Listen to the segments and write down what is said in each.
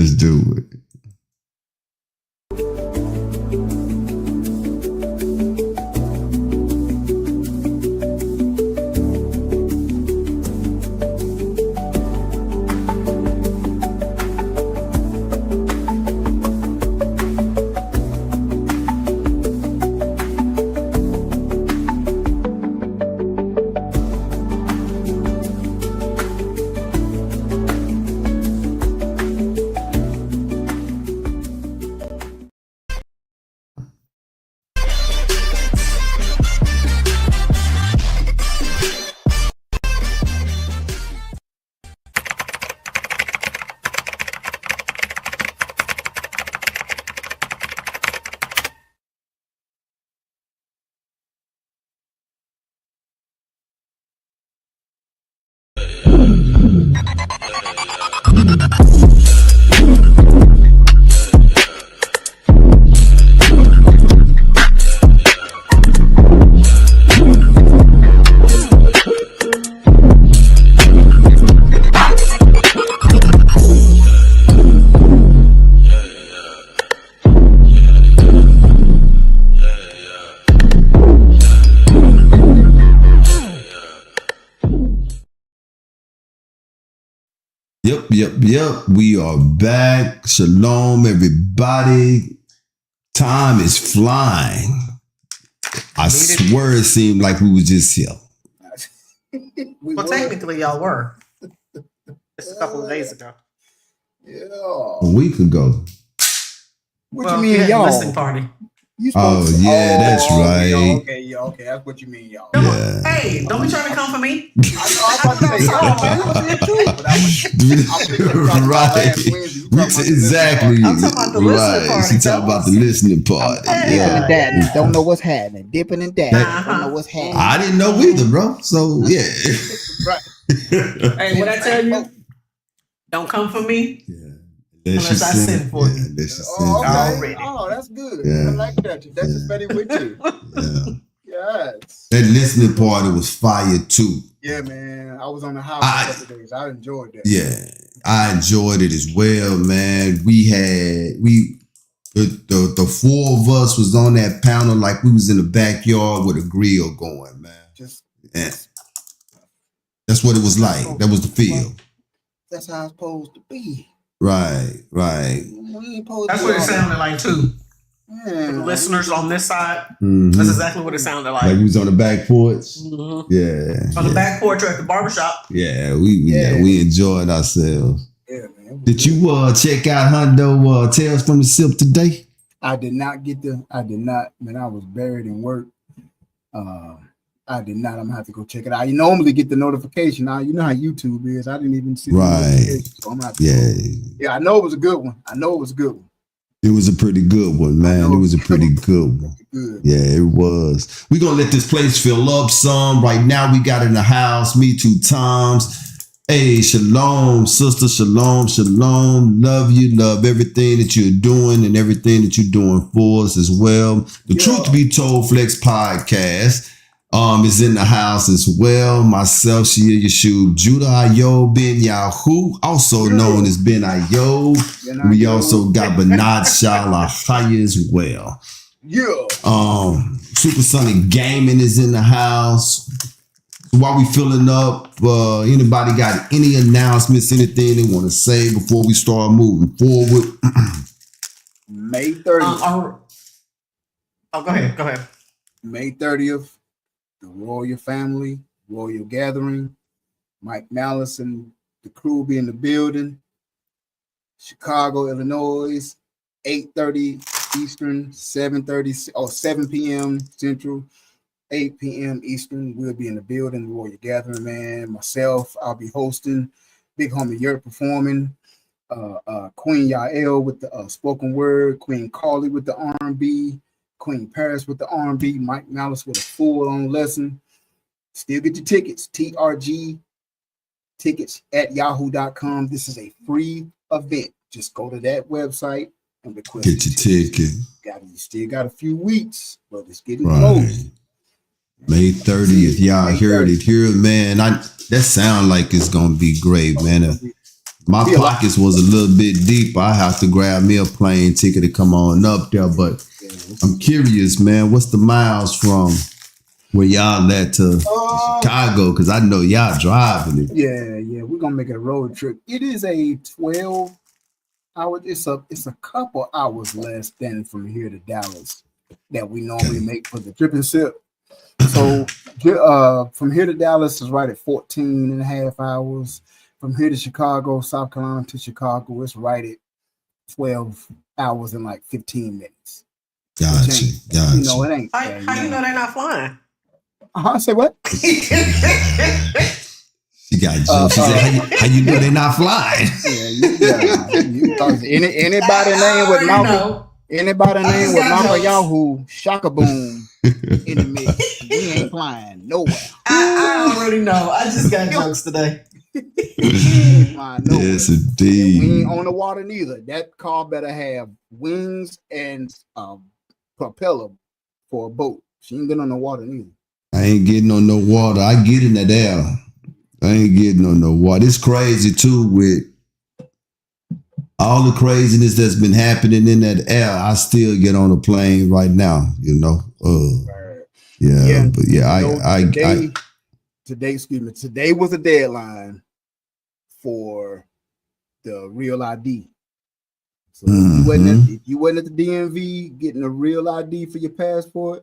Let's do it. Yep. We are back. Shalom, everybody. Time is flying. I swear it seemed like we was just here. Well, technically, y'all were. Just a couple of days ago. Yeah. A week ago. What you mean, y'all? Listening party. That's right. Okay, that's what you mean, y'all. Come on. Hey, don't be trying to come for me. Right. Exactly. I'm talking about the listening party. She talking about the listening party. Dipping and dabbing. Don't know what's happening. Dipping and dabbing. Don't know what's happening. I didn't know either, bro. So yeah. Right. Hey, what I tell you? Don't come for me. Yeah. Unless I send for you. Okay. Oh, that's good. Yeah. I like that. That's just better with you. Yeah. Yes. That listening party was fire too. Yeah, man. I was on the house for a couple days. I enjoyed that. Yeah, I enjoyed it as well, man. The four of us was on that panel like we was in the backyard with a grill going, man. That's what it was like. That was the feel. That's how it's supposed to be. Right. That's what it sounded like too. Yeah. The listeners on this side, Mm-hmm. that's exactly what it sounded like. Like we was on the back porch. Mm-hmm. Yeah. On the back porch or at the barbershop. Yeah, we enjoyed ourselves. Yeah, man. Did you check out Hundo Tales from the Sip today? I did not. Man, I was buried in work. I did not. I'm gonna have to go check it out. You normally get the notification. Now you know how YouTube is. I didn't even see the notification. So I'm gonna have to go. I know it was a good one. It was a pretty good one, man. It was a pretty good one. Good. Yeah, it was. We're going to let this place fill up some. Right now, we got in the house, me 2 times. Hey, shalom, sister, shalom. Love you, love everything that you're doing and everything that you're doing for us as well. The Truth Be Told Flex podcast is in the house as well. Myself, Shia Yeshua, Judah Ayob Ben Yahu, also known as Ben Ayob. We also got Bernard Shalahaya as well. Yeah. Supersonic Gaming is in the house. While we filling up, anybody got any announcements, anything they want to say before we start moving forward? May 30th. Go ahead. May 30th. The Royal Family, Royal Gathering, Mike Malice and the crew will be in the building. Chicago, Illinois, 8:30 Eastern, 7 p.m. Central, 8 p.m. Eastern. We'll be in the building, the Royal Gathering, man. Myself, I'll be hosting. Big Homie Yurt performing. Queen Yael with the spoken word. Queen Carly with the R&B. Queen Paris with the R&B, Mike Malice with a full-on lesson. Still get your tickets, TRG tickets at yahoo.com. This is a free event. Just go to that website and request. Get your ticket. You still got a few weeks, but it's getting close. May 30th, y'all heard it here, man. That sound like it's gonna be great, man. My pockets was a little bit deep. I have to grab me a plane ticket to come on up there. But I'm curious, man, what's the miles from where y'all at to Chicago? Because I know y'all driving it. Yeah. We're gonna make it a road trip. It is a 12-hour. It's a couple hours less than from here to Dallas that we normally make for the trip and sip. So from here to Dallas is right at 14 and a half hours. From here to Chicago, South Carolina to Chicago, it's right at 12 hours and like 15 minutes. Gotcha. You know, it ain't. How you know they're not flying? Say what? She got jokes. She said, how you know they're not flying? Anybody named with Malcolm? Anybody named with Malcolm Yahoo, Shaka Boom in the mix. We ain't flying nowhere. I already know. I just got jokes today. Yes, indeed. We ain't on the water neither. That car better have wings and propeller for a boat. She ain't getting on the water neither. I ain't getting on no water. I get in that air. I ain't getting on no water. It's crazy too with all the craziness that's been happening in that air. I still get on a plane right now, you know. Today was a deadline for the real ID. So if you wasn't at the DMV getting a real ID for your passport,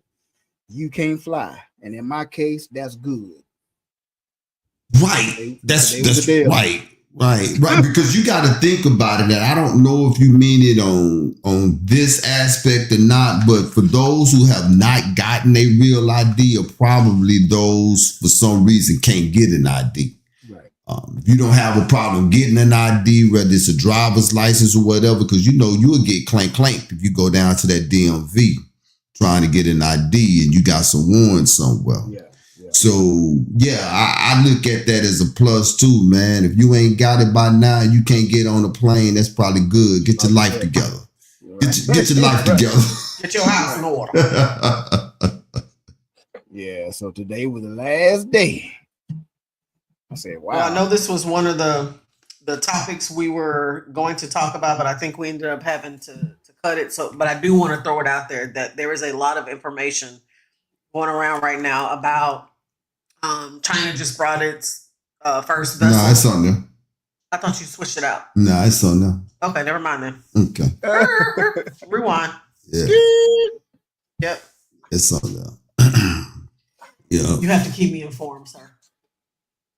you can't fly. And in my case, that's good. Right. That's right. Because you got to think about it. And I don't know if you mean it on this aspect or not, but for those who have not gotten a real ID, or probably those for some reason can't get an ID. Right. You don't have a problem getting an ID, whether it's a driver's license or whatever, because you know you'll get clanked if you go down to that DMV trying to get an ID and you got some warrants somewhere. Yeah. So, I look at that as a plus too, man. If you ain't got it by now and you can't get on a plane, that's probably good. Get your life together. Get your life together. Get your house in order. Yeah, so today was the last day. I said, wow. Well, I know this was one of the topics we were going to talk about, but I think we ended up having to cut it. So, but I do want to throw it out there that there is a lot of information going around right now about China just brought its first vessel. No, it's on there. I thought you switched it out. No, it's on there. Okay, never mind then. Okay. Rewind. Yeah. Yep. It's on there. Yeah. You have to keep me informed, sir.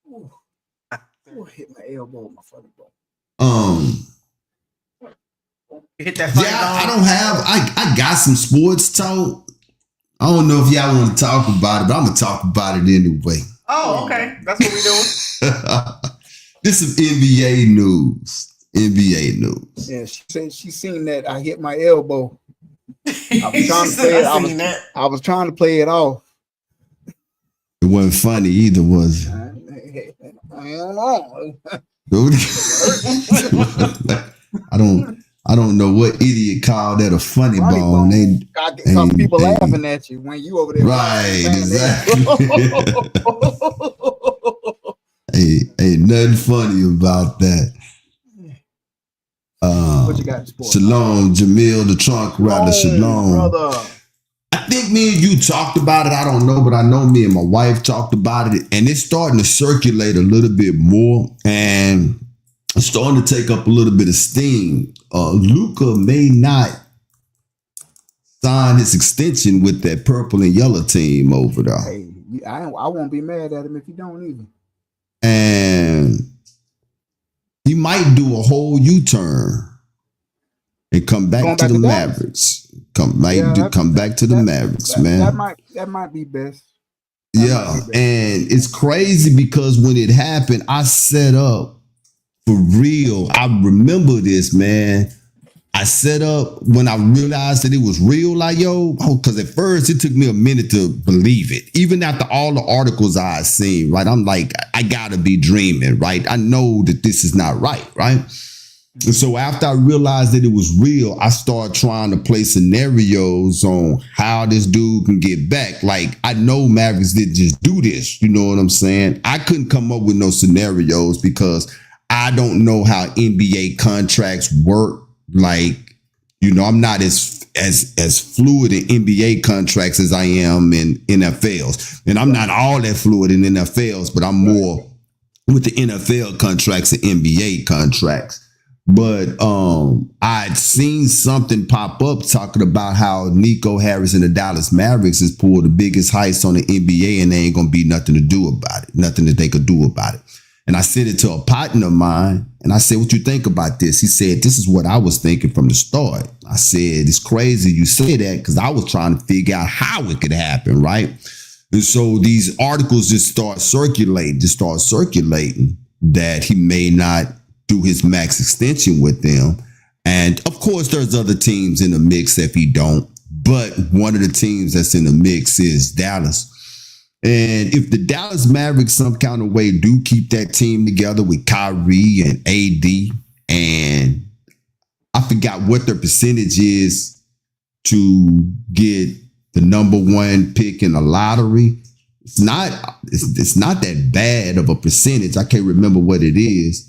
Ooh, hit my elbow with my funny bone. You hit that funny bone? I don't have. I got some sports talk. I don't know if y'all want to talk about it, but I'm going to talk about it anyway. Oh, okay. That's what we're doing. This is NBA news. Yeah, she said she seen that I hit my elbow. I was trying to play it. I was trying to play it off. It wasn't funny either, was it? I don't know. I don't know what idiot called that a funny bone. Some people laughing at you when you over there. Right, exactly. ain't nothing funny about that. What you got? Shalom, Jamil, the trunk rider. Shalom. Brother. I think me and you talked about it. I don't know, but I know me and my wife talked about it, and it's starting to circulate a little bit more, and it's starting to take up a little bit of steam. Luka may not sign his extension with that purple and yellow team over there. Hey, I won't be mad at him if you don't either. And he might do a whole U-turn and come back to the Mavericks. Come back to the Mavericks, man. That might be best. And it's crazy because when it happened, I set up for real. I remember this, man. I set up when I realized that it was real, because at first it took me a minute to believe it. Even after all the articles I had seen, right? I'm like, I gotta be dreaming, right? I know that this is not right, right? And so after I realized that it was real, I started trying to play scenarios on how this dude can get back. Like, I know Mavericks didn't just do this, you know what I'm saying? I couldn't come up with no scenarios because I don't know how NBA contracts work. Like, I'm not as fluid in NBA contracts as I am in NFLs. And I'm not all that fluid in NFLs, but I'm more with the NFL contracts and NBA contracts. But I'd seen something pop up talking about how Nico Harris and the Dallas Mavericks has pulled the biggest heist on the NBA, and there ain't gonna be nothing to do about it, nothing that they could do about it. And I sent it to a partner of mine, and I said, "What you think about this?" He said, "This is what I was thinking from the start." I said, "It's crazy you say that, because I was trying to figure out how it could happen, right?" And so these articles just start circulating that he may not do his max extension with them. And of course, there's other teams in the mix if he don't. But one of the teams that's in the mix is Dallas. And if the Dallas Mavericks some kind of way do keep that team together with Kyrie and AD, and I forgot what their percentage is to get the number one pick in the lottery. It's not that bad of a percentage. I can't remember what it is.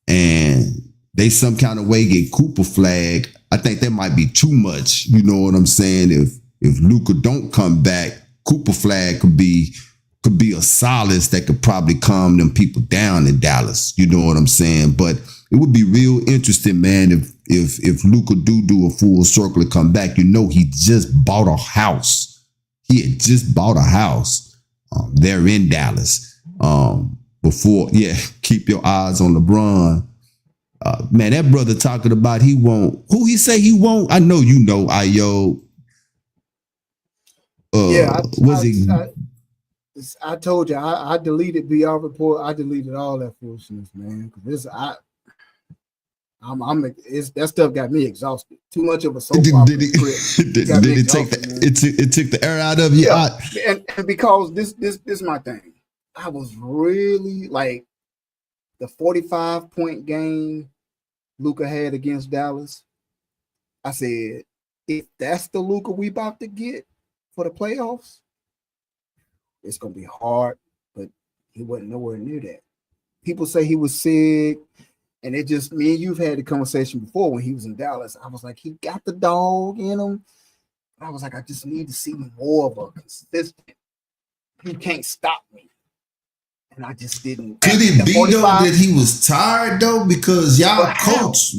And they some kind of way get Cooper flag. I think that might be too much. You know what I'm saying? If Luka don't come back, Cooper flag could be a solace that could probably calm them people down in Dallas. You know what I'm saying? But it would be real interesting, man, if Luka do a full circle and come back. He just bought a house. He had just bought a house there in Dallas. Keep your eyes on LeBron. Man, that brother talking about he won't. Who he say he won't? I know you know, Ayo. I told you I deleted BR report. I deleted all that foolishness, man. Because that stuff got me exhausted. Too much of a soap opera script. It took the air out of you. Yeah. And because this is my thing. I was really like the 45-point game Luka had against Dallas. I said, if that's the Luka we about to get for the playoffs, it's gonna be hard, but he wasn't nowhere near that. People say he was sick, and it just me and you've had the conversation before when he was in Dallas. I was like, he got the dog in him. I was like, I just need to see more of a consistent. He can't stop me. And I just didn't. Could it be though that he was tired though? Because y'all coach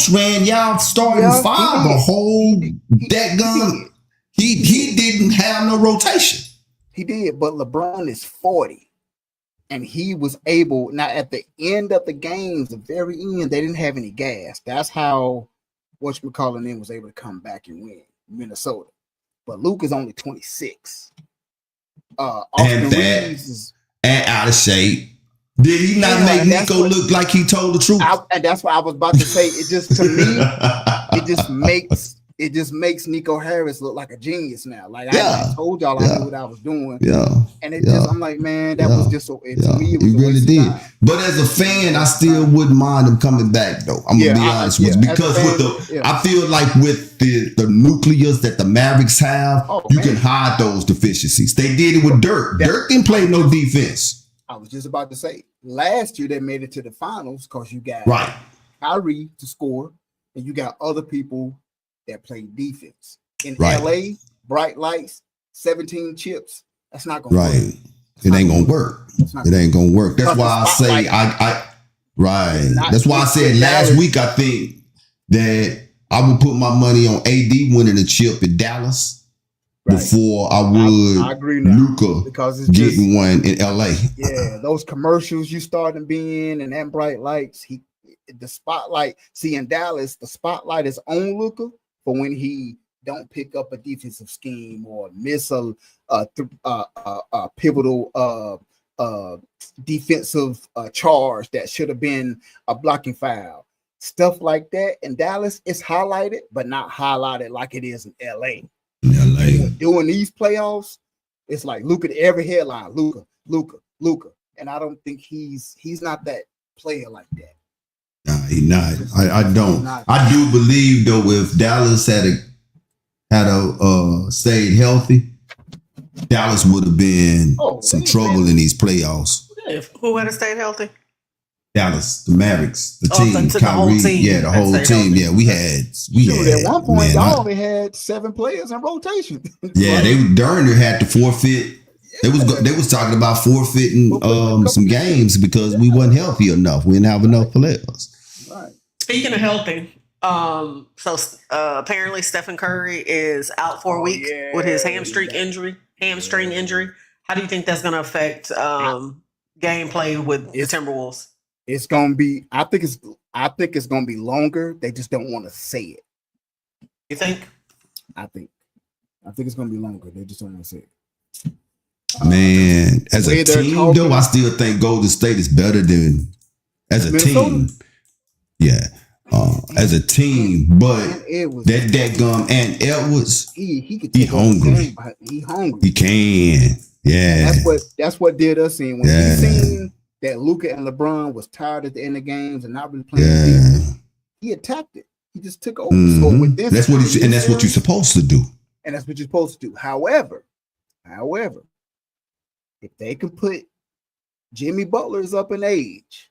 ran y'all starting five a whole that gun. He didn't have no rotation. He did, but LeBron is 40. And he was able, now at the end of the games, the very end, they didn't have any gas. That's how whatchamacallit was able to come back and win Minnesota. But Luke is only 26. And out of shape. Did he not make Nico look like he told the truth? And that's what I was about to say. It just to me, it just makes Nico Harris look like a genius now. Like I told y'all, I knew what I was doing. Yeah. And it just, I'm like, man, that was just so. To me, it was really did. But as a fan, I still wouldn't mind him coming back, though. I'm gonna be honest with you, because I feel like with the nucleus that the Mavericks have, you can hide those deficiencies. They did it with Dirk. Dirk didn't play no defense. I was just about to say, last year they made it to the finals because you got Kyrie to score, and you got other people that play defense. In LA, bright lights, 17 chips. That's not gonna work. It ain't gonna work. It ain't gonna work. That's why I say That's why I said last week I think that I would put my money on AD winning a chip in Dallas before I would Luka getting one in LA. Yeah, those commercials you starting being and that bright lights, the spotlight. See, in Dallas, the spotlight is on Luka for when he don't pick up a defensive scheme or miss a pivotal defensive charge that should have been a blocking foul. Stuff like that in Dallas, it's highlighted, but not highlighted like it is in LA. Doing these playoffs, it's like Luka to every headline, Luka. And I don't think he's not that player like that. Nah, he's not. I don't. I do believe though, if Dallas had stayed healthy, Dallas would have been some trouble in these playoffs. Who had stayed healthy? Dallas, the Mavericks, the Oh, team, to the whole Kyrie, team yeah, the that whole stayed team. healthy. Yeah, we Shoot, had at one point, man, y'all only had 7 players in rotation. yeah, Durner had to forfeit. They was talking about forfeiting some games because we wasn't healthy enough. We didn't have enough players. Right. Speaking of healthy, so apparently Stephen Curry is out for a week with his hamstring injury. How do you think that's going to affect gameplay with the Timberwolves? It's gonna be. I think it's gonna be longer. They just don't want to say it. You think? I think it's gonna be longer. They just don't want to say it. Man, as a team talking, though, I still think Golden State is better than as a Minnesota? team. Yeah, as a team, but that gum and Edwards, he could he take over the hungry. game, but he hungry. He can. Yeah, that's what did us in when we seen that Luka and LeBron was tired at the end of games and not really playing defense. He attacked it. He just took over. So with this, that's what you're supposed to do. And that's what you're supposed to do. However, if they can put Jimmy Butler's up in age,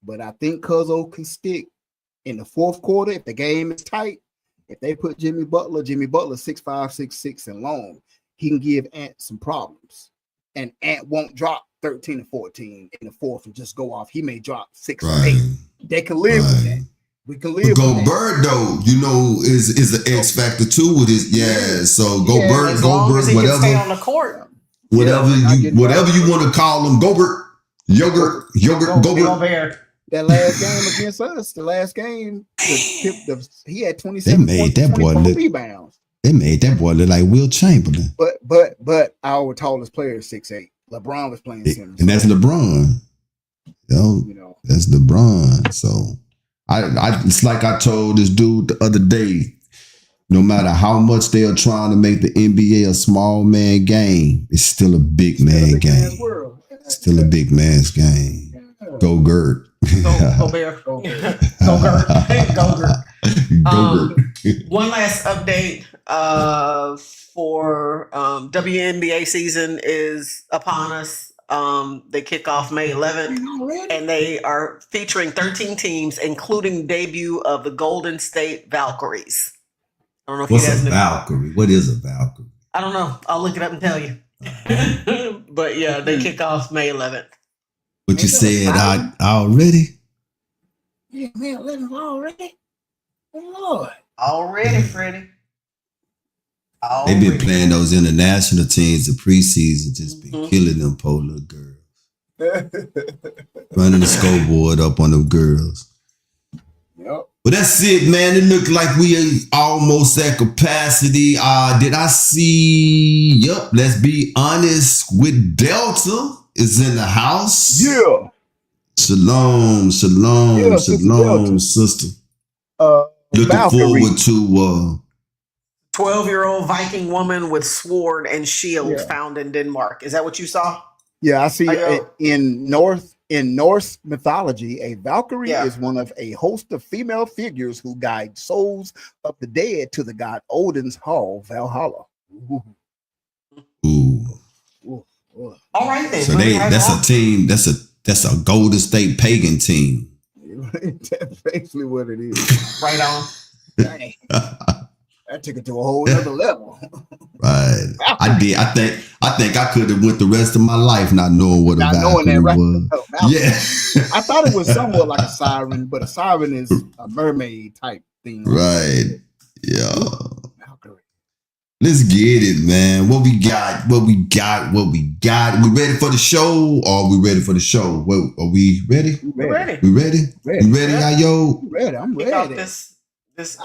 but I think Cuzzo can stick in the fourth quarter if the game is tight. If they put Jimmy Butler 6'5", 6'6", and long, he can give Ant some problems. And Ant won't drop 13 and 14 in the fourth and just go off. He may drop 6 or 8. They can live with that. We can live with that. Gobert, though, is the X factor too with his So Gobert, as long as he whatever. Can stay on the court. Whatever you want to call him, Gobert, Gobert. That last game against us, he had 27 points, that boy rebounds. They made that boy look like Will Chamberlain. But our tallest player is 6'8". LeBron was playing center, and that's LeBron. That's LeBron. So it's like I told this dude the other day. No matter how much they are trying to make the NBA a small man game, it's still a big man game. Still a big man's game. Go Gert. Go Bear. Go Gert. Go Gert. One last update for WNBA season is upon us. They kick off May 11th, and they are featuring 13 teams, including debut of the Golden State Valkyries. I don't know if What's a Valkyrie? What is a Valkyrie? I don't know. I'll look it up and tell you. But yeah, they kick off May 11th. What you said already? Yeah, May 11th already? Oh, Lord. Already, Freddie. They've been playing those international teams the preseason, just been killing them poor little girls. Running the scoreboard up on them girls. Yep. But that's it, man. It looked like we are almost at capacity. Did I see? Yep. Let's be honest. With Delta is in the house. Yeah. Shalom, sister. Looking Valkyrie. forward to 12-year-old Viking woman with sword and shield found in Denmark. Is that what you saw? Yeah, I see. In Norse mythology, a Valkyrie is one of a host of female figures who guide souls of the dead to the god Odin's hall, Valhalla. Ooh. All right then. So that's a team. That's a Golden State pagan team. That's basically what it is. Right on. Dang. That took it to a whole other level. Right. I did. I think I could have went the rest of my life not knowing what a Valkyrie was. Yeah. I thought it was somewhat like a siren, but a siren is a mermaid type thing. Right. Yeah. Valkyrie. Let's get it, man. What we got? We ready for the show? Or are we ready for the show? Are we ready? We're ready. We ready? You ready, Ayo? Ready. I'm ready. Let's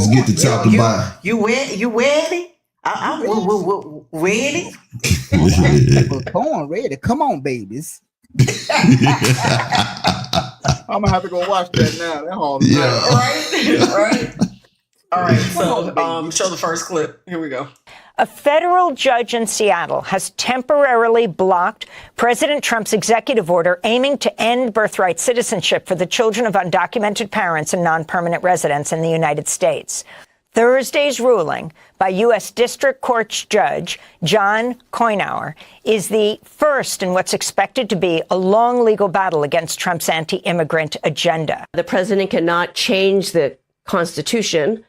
get to talking about. You ready? I'm ready. Born ready. Come on, babies. I'm gonna have to go watch that now. That whole Right. All right. So, show the first clip. Here we go. A federal judge in Seattle has temporarily blocked President Trump's executive order aiming to end birthright citizenship for the children of undocumented parents and non-permanent residents in the United States. Thursday's ruling by U.S. District Court Judge John Coynour is the first in what's expected to be a long legal battle against Trump's anti-immigrant agenda. The president cannot change the Constitution.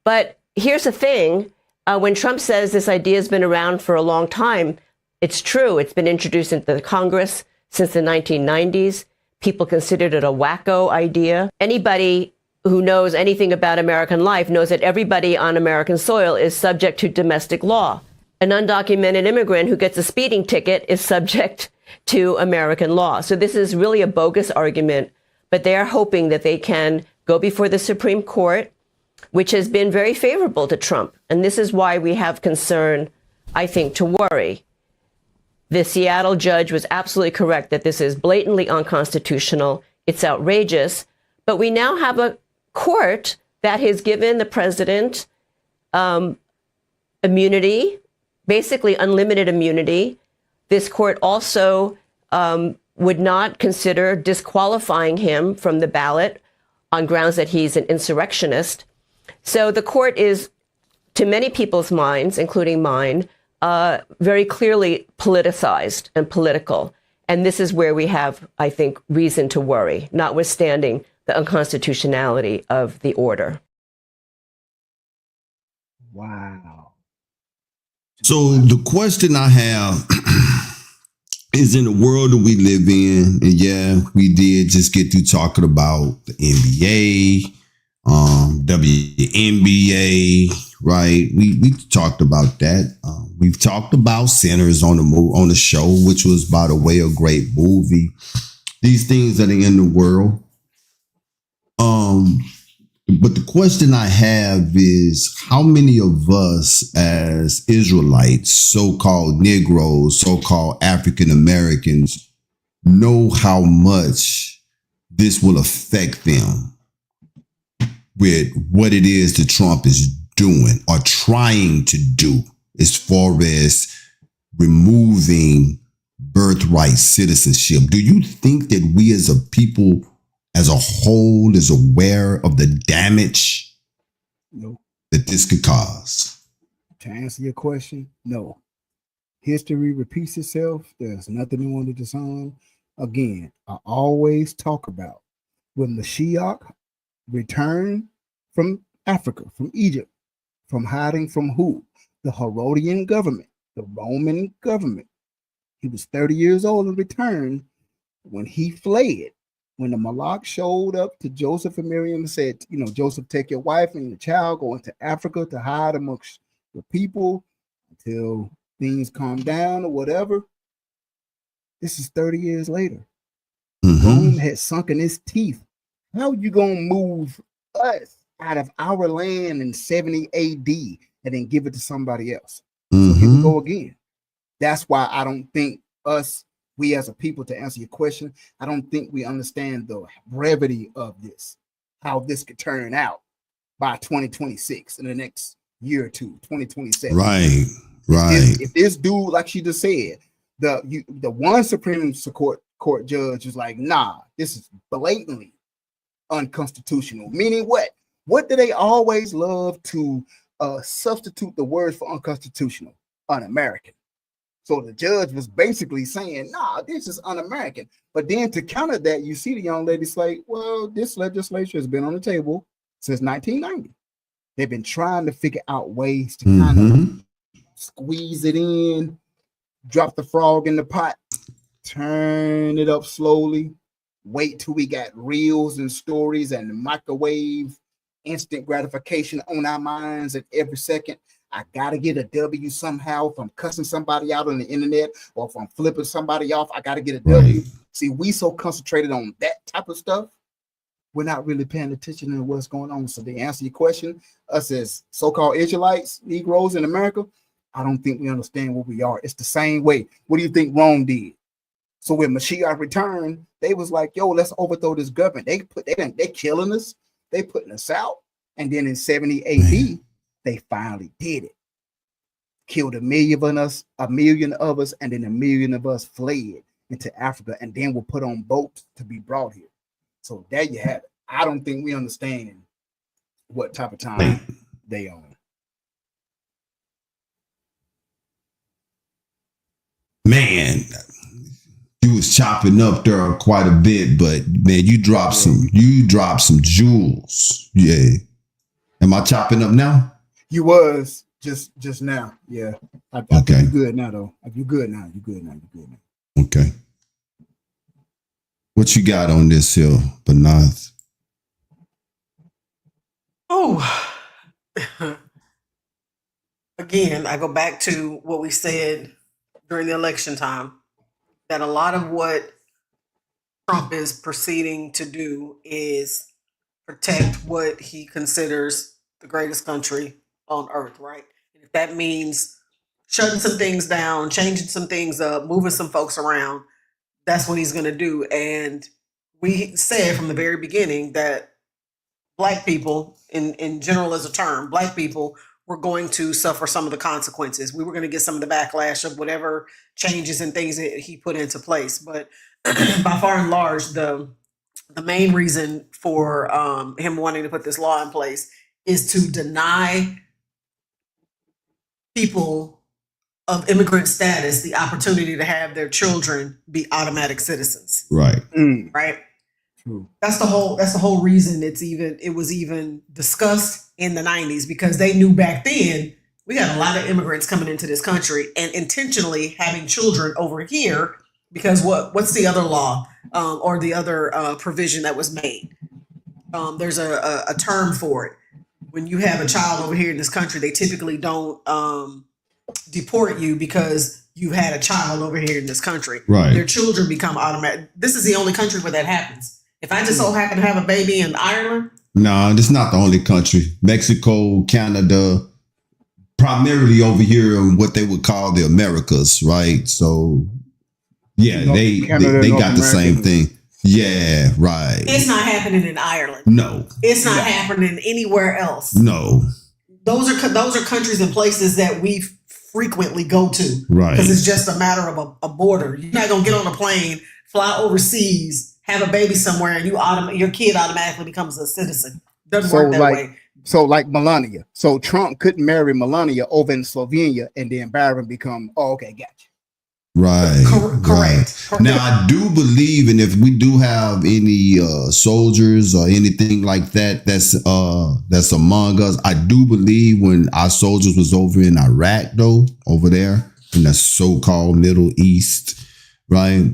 But here's the thing. When Trump says this idea has been around for a long time, it's true. It's been introduced into the Congress since the 1990s. People considered it a wacko idea. Anybody who knows anything about American life knows that everybody on American soil is subject to domestic law. An undocumented immigrant who gets a speeding ticket is subject to American law. So this is really a bogus argument, but they are hoping that they can go before the Supreme Court, which has been very favorable to Trump. And this is why we have concern, I think, to worry. The Seattle judge was absolutely correct that this is blatantly unconstitutional. It's outrageous. But we now have a court that has given the president immunity, basically unlimited immunity. This court also would not consider disqualifying him from the ballot on grounds that he's an insurrectionist. So the court is, to many people's minds, including mine, very clearly politicized and political. And this is where we have, I think, reason to worry, notwithstanding the unconstitutionality of the order. Wow. So the question I have is, in the world that we live in, and yeah, we did just get through talking about the NBA, WNBA, right? We talked about that. We've talked about Sinners on the show, which was, by the way, a great movie. These things that are in the world. But the question I have is, how many of us as Israelites, so-called Negroes, so-called African Americans, know how much this will affect them with what it is that Trump is doing or trying to do as far as removing birthright citizenship? Do you think that we as a people, as a whole, is aware of the damage No. that this could cause? To answer your question, no. History repeats itself. There's nothing new under the sun. Again, I always talk about when Mashiach returned from Africa, from Egypt, from hiding from who? The Herodian government, the Roman government. He was 30 years old and returned. When he fled, when the Malak showed up to Joseph and Miriam and said, Joseph, take your wife and your child, go into Africa to hide amongst the people until things calm down or whatever. This is 30 years later. Rome had sunken its teeth. How you going to move us out of our land in 70 AD and then give it to somebody else? So here we go again. That's why I don't think we as a people, to answer your question, I don't think we understand the brevity of this, how this could turn out by 2026, in the next year or two, 2027. Right. If this dude, like she just said, the one Supreme Court judge was like, nah, this is blatantly unconstitutional. Meaning what? What do they always love to substitute the word for unconstitutional? Un-American. So the judge was basically saying, nah, this is un-American. But then to counter that, you see the young lady say, well, this legislation has been on the table since 1990. They've been trying to figure out ways to kind of squeeze it in, drop the frog in the pot, turn it up slowly, wait till we got reels and stories and microwave instant gratification on our minds at every second. I gotta get a W somehow. If I'm cussing somebody out on the internet or if I'm flipping somebody off, I gotta get a W. See, we so concentrated on that type of stuff, we're not really paying attention to what's going on. So to answer your question, us as so-called Israelites, Negroes in America, I don't think we understand what we are. It's the same way. What do you think Rome did? So when Mashiach returned, they was like, yo, let's overthrow this government. They killing us. They putting us out. And then in 70 AD, they finally did it. Killed a million of us, and then a million of us fled into Africa and then were put on boats to be brought here. So there you have it. I don't think we understand what type of time they own. Man, you was chopping up there quite a bit, but man, you dropped some jewels. Yeah. Am I chopping up now? You was just now. Yeah. I Okay. think you're good now though. You good now. You good now. You good now. Okay. What you got on this hill, Banath? Oh, again, I go back to what we said during the election time, that a lot of what Trump is proceeding to do is protect what he considers the greatest country on earth, right? And if that means shutting some things down, changing some things up, moving some folks around, that's what he's going to do. And we said from the very beginning that Black people, in general as a term, Black people were going to suffer some of the consequences. We were going to get some of the backlash of whatever changes and things that he put into place. But by far and large, the main reason for him wanting to put this law in place is to deny people of immigrant status the opportunity to have their children be automatic citizens. Right. Right. True. That's the whole reason it was even discussed in the 90s, because they knew back then we got a lot of immigrants coming into this country and intentionally having children over here, because what's the other law or the other provision that was made? There's a term for it. When you have a child over here in this country, they typically don't deport you because you had a child over here in this country. Right. Their children become automatic. This is the only country where that happens. If I just so happen to have a baby in Ireland. No, this is not the only country. Mexico, Canada, primarily over here in what they would call the Americas, right? So, yeah, they got the same thing. Yeah, right. It's not happening in Ireland. No. It's not happening anywhere else. No. Those are countries and places that we frequently go to. Right. Because it's just a matter of a border. You're not going to get on a plane, fly overseas, have a baby somewhere, and your kid automatically becomes a citizen. Doesn't work that way. So like Melania. So Trump couldn't marry Melania over in Slovenia, and then Byron become, okay, gotcha. Right. Correct. Right. Now, I do believe, and if we do have any soldiers or anything like that that's among us, I do believe when our soldiers was over in Iraq, though, over there in the so-called Middle East, right,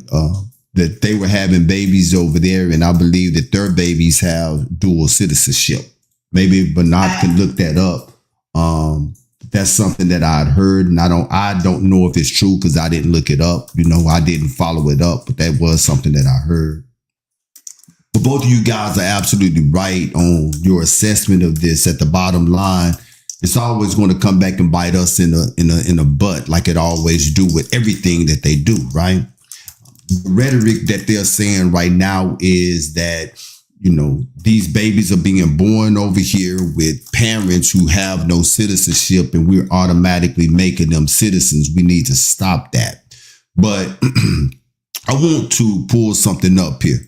that they were having babies over there, and I believe that their babies have dual citizenship. Maybe Bernard can look that up. That's something that I'd heard, and I don't know if it's true because I didn't look it up. You know, I didn't follow it up, but that was something that I heard. But both of you guys are absolutely right on your assessment of this. At the bottom line, it's always going to come back and bite us in a butt, like it always do with everything that they do, right? The rhetoric that they're saying right now is that, you know, these babies are being born over here with parents who have no citizenship, and we're automatically making them citizens. We need to stop that. But I want to pull something up here.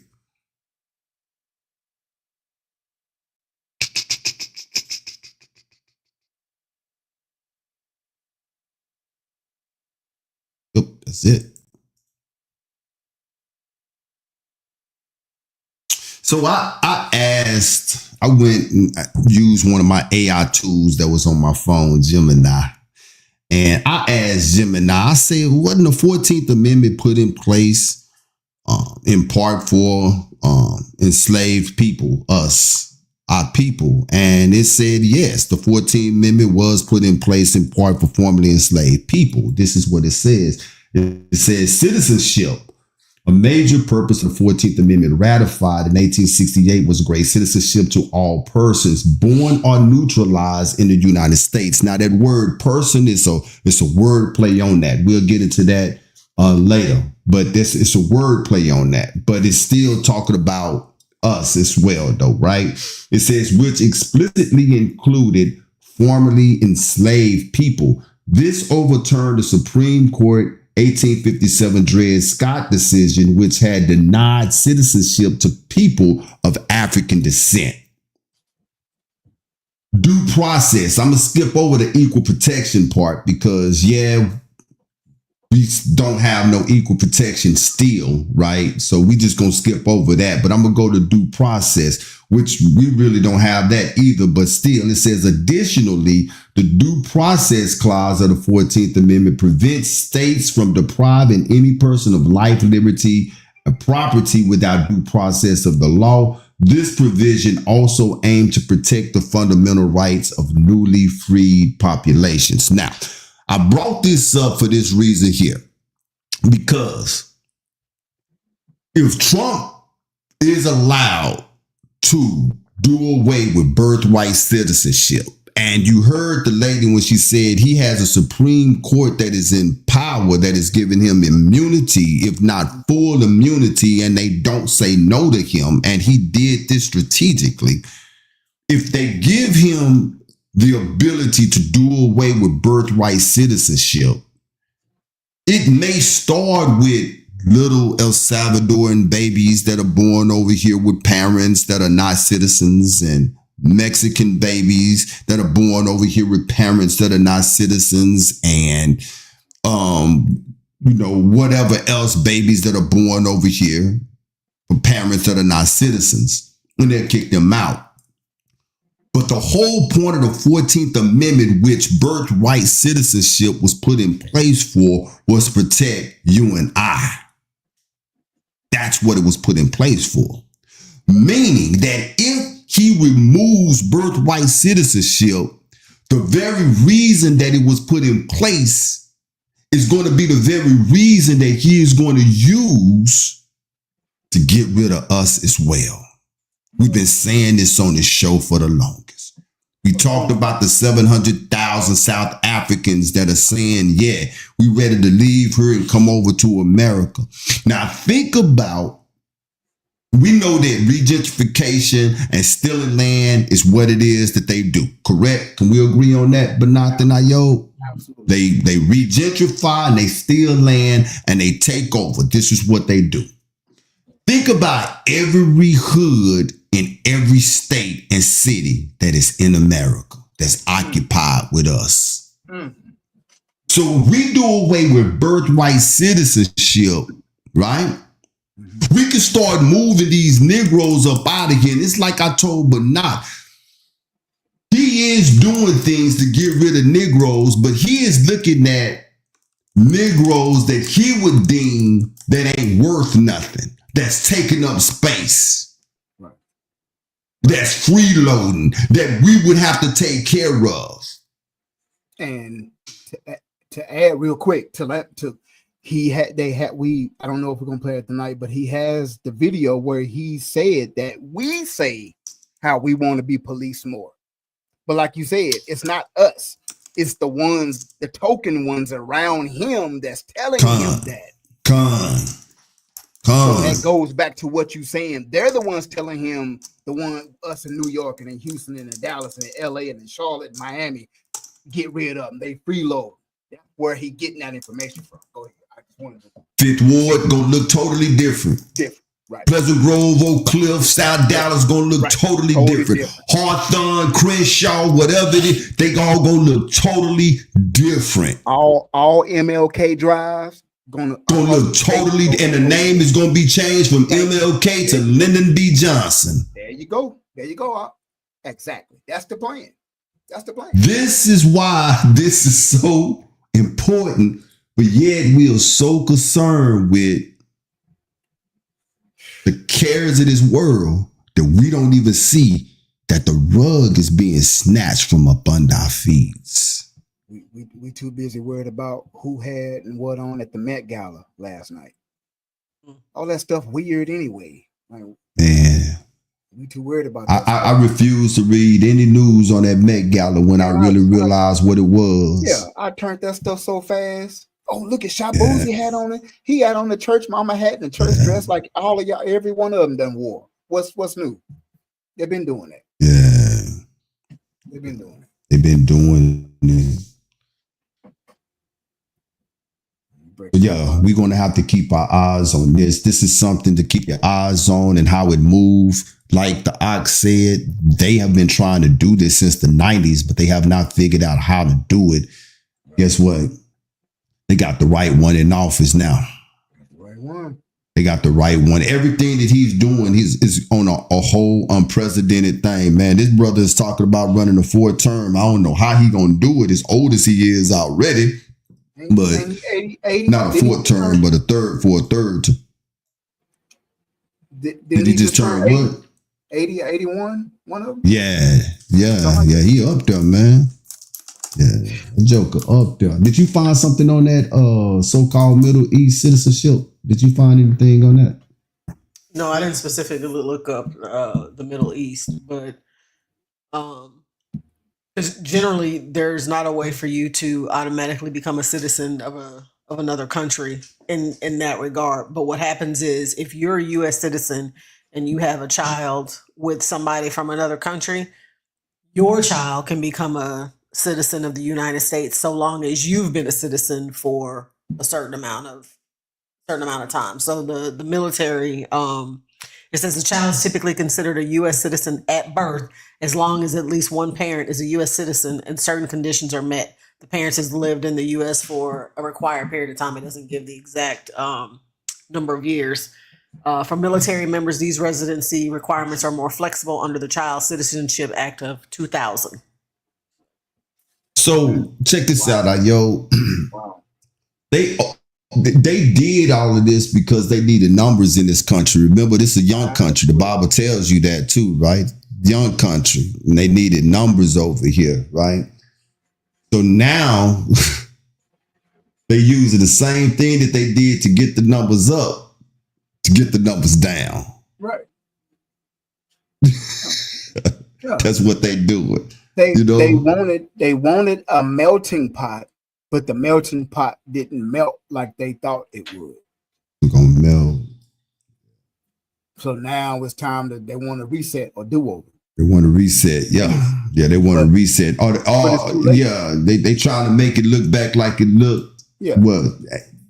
Yep, that's it. So I went and used one of my AI tools that was on my phone, Gemini. And I asked Gemini, I said, wasn't the 14th Amendment put in place in part for enslaved people, us, our people? And it said, yes, the 14th Amendment was put in place in part for formerly enslaved people. This is what it says. It says citizenship. A major purpose of the 14th Amendment ratified in 1868 was grant citizenship to all persons born or neutralized in the United States. Now, that word person is a word play on that. We'll get into that later, but it's a word play on that. But it's still talking about us as well, though, right? It says, which explicitly included formerly enslaved people. This overturned the Supreme Court 1857 Dred Scott decision, which had denied citizenship to people of African descent. Due process. I'm gonna skip over the equal protection part because we don't have no equal protection still, right? So we just gonna skip over that. But I'm gonna go to due process, which we really don't have that either. But still, it says additionally, the due process clause of the 14th Amendment prevents states from depriving any person of life, liberty, and property without due process of the law. This provision also aimed to protect the fundamental rights of newly freed populations. Now, I brought this up for this reason here, because if Trump is allowed to do away with birthright citizenship, and you heard the lady when she said he has a Supreme Court that is in power, that is giving him immunity, if not full immunity, and they don't say no to him, and he did this strategically. If they give him the ability to do away with birthright citizenship, it may start with little El Salvadoran babies that are born over here with parents that are not citizens, and Mexican babies that are born over here with parents that are not citizens, and whatever else babies that are born over here with parents that are not citizens, and they'll kick them out. But the whole point of the 14th Amendment, which birthright citizenship was put in place for, was to protect you and I. That's what it was put in place for. Meaning that if he removes birthright citizenship, the very reason that it was put in place is going to be the very reason that he is going to use to get rid of us as well. We've been saying this on this show for the longest. We talked about the 700,000 South Africans that are saying, yeah, we ready to leave here and come over to America. Now think about, we know that regentification and stealing land is what it is that they do, correct? Can we agree on that? But not the Nayo. They regentrify and they steal land and they take over. This is what they do. Think about every hood in every state and city that is in America, that's occupied with us. So if we do away with birthright citizenship, right? We can start moving these Negroes up out of here. And it's like I told Bernard, he is doing things to get rid of Negroes, but he is looking at Negroes that he would deem that ain't worth nothing, that's taking up space, that's freeloading, that we would have to take care of. And to add real quick to that, I don't know if we're gonna play it tonight, but he has the video where he said that we say how we want to be policed more. But like you said, it's not us. It's the token ones around him that's telling him that. So that goes back to what you're saying. They're the ones telling him, us in New York and in Houston and in Dallas and in LA and in Charlotte and Miami, get rid of them. They freeload. That's where he getting that information from. Go ahead. I just wanted to. Fifth Ward gonna look totally different. Right. Pleasant Grove, Oak Cliff, South Dallas gonna look totally different. Hawthorne, Crenshaw, whatever it is, they all gonna look totally different. All MLK drives gonna look totally, and the name is gonna be changed from MLK to Lyndon B. Johnson. There you go. Exactly. That's the plan. This is why this is so important, but yet we are so concerned with the cares of this world that we don't even see that the rug is being snatched from up under our feet. We too busy worried about who had and what on at the Met Gala last night. All that stuff weird anyway. Man, we too worried about that. I refuse to read any news on that Met Gala when I really realized what it was. Yeah, I turned that stuff so fast. Oh, look at Shaboozey had on it. He had on the church mama hat and the church dress like all of y'all, every one of them done wore. What's new? They've been doing that. Yeah. They've been doing it. break. Yeah, we're going to have to keep our eyes on this. This is something to keep your eyes on and how it moves. Like the Ox said, they have been trying to do this since the 90s, but they have not figured out how to do it. Guess what? They got the right one in office now. Right one. They got the right one. Everything that he's doing is on a whole unprecedented thing, man. This brother is talking about running a 4th term. I don't know how he going to do it as old as he is already. But 80, not a 4th term, but a third. Did he just turn what? 80 or 81? One of them? Yeah. He up there, man. Yeah, Joker up there. Did you find something on that so-called Middle East citizenship? Did you find anything on that? No, I didn't specifically look up the Middle East, but because generally there's not a way for you to automatically become a citizen of another country in that regard. But what happens is if you're a U.S. citizen and you have a child with somebody from another country, your child can become a citizen of the United States so long as you've been a citizen for a certain amount of time. So the military, it says the child is typically considered a U.S. citizen at birth as long as at least one parent is a U.S. citizen and certain conditions are met. The parent has lived in the U.S. for a required period of time. It doesn't give the exact number of years. For military members, these residency requirements are more flexible under the Child Citizenship Act of 2000. So check this out, yo. Wow. They did all of this because they needed numbers in this country. Remember, this is a young country. The Bible tells you that too, right? Young country. And they needed numbers over here, right? So now they're using the same thing that they did to get the numbers up, to get the numbers down. Right. That's what they do. They wanted a melting pot, but the melting pot didn't melt like they thought it would. We're gonna melt. So now it's time that they want to reset or do over. They want to reset. Yeah, they want to reset. They trying to make it look back like it looked. Yeah. What?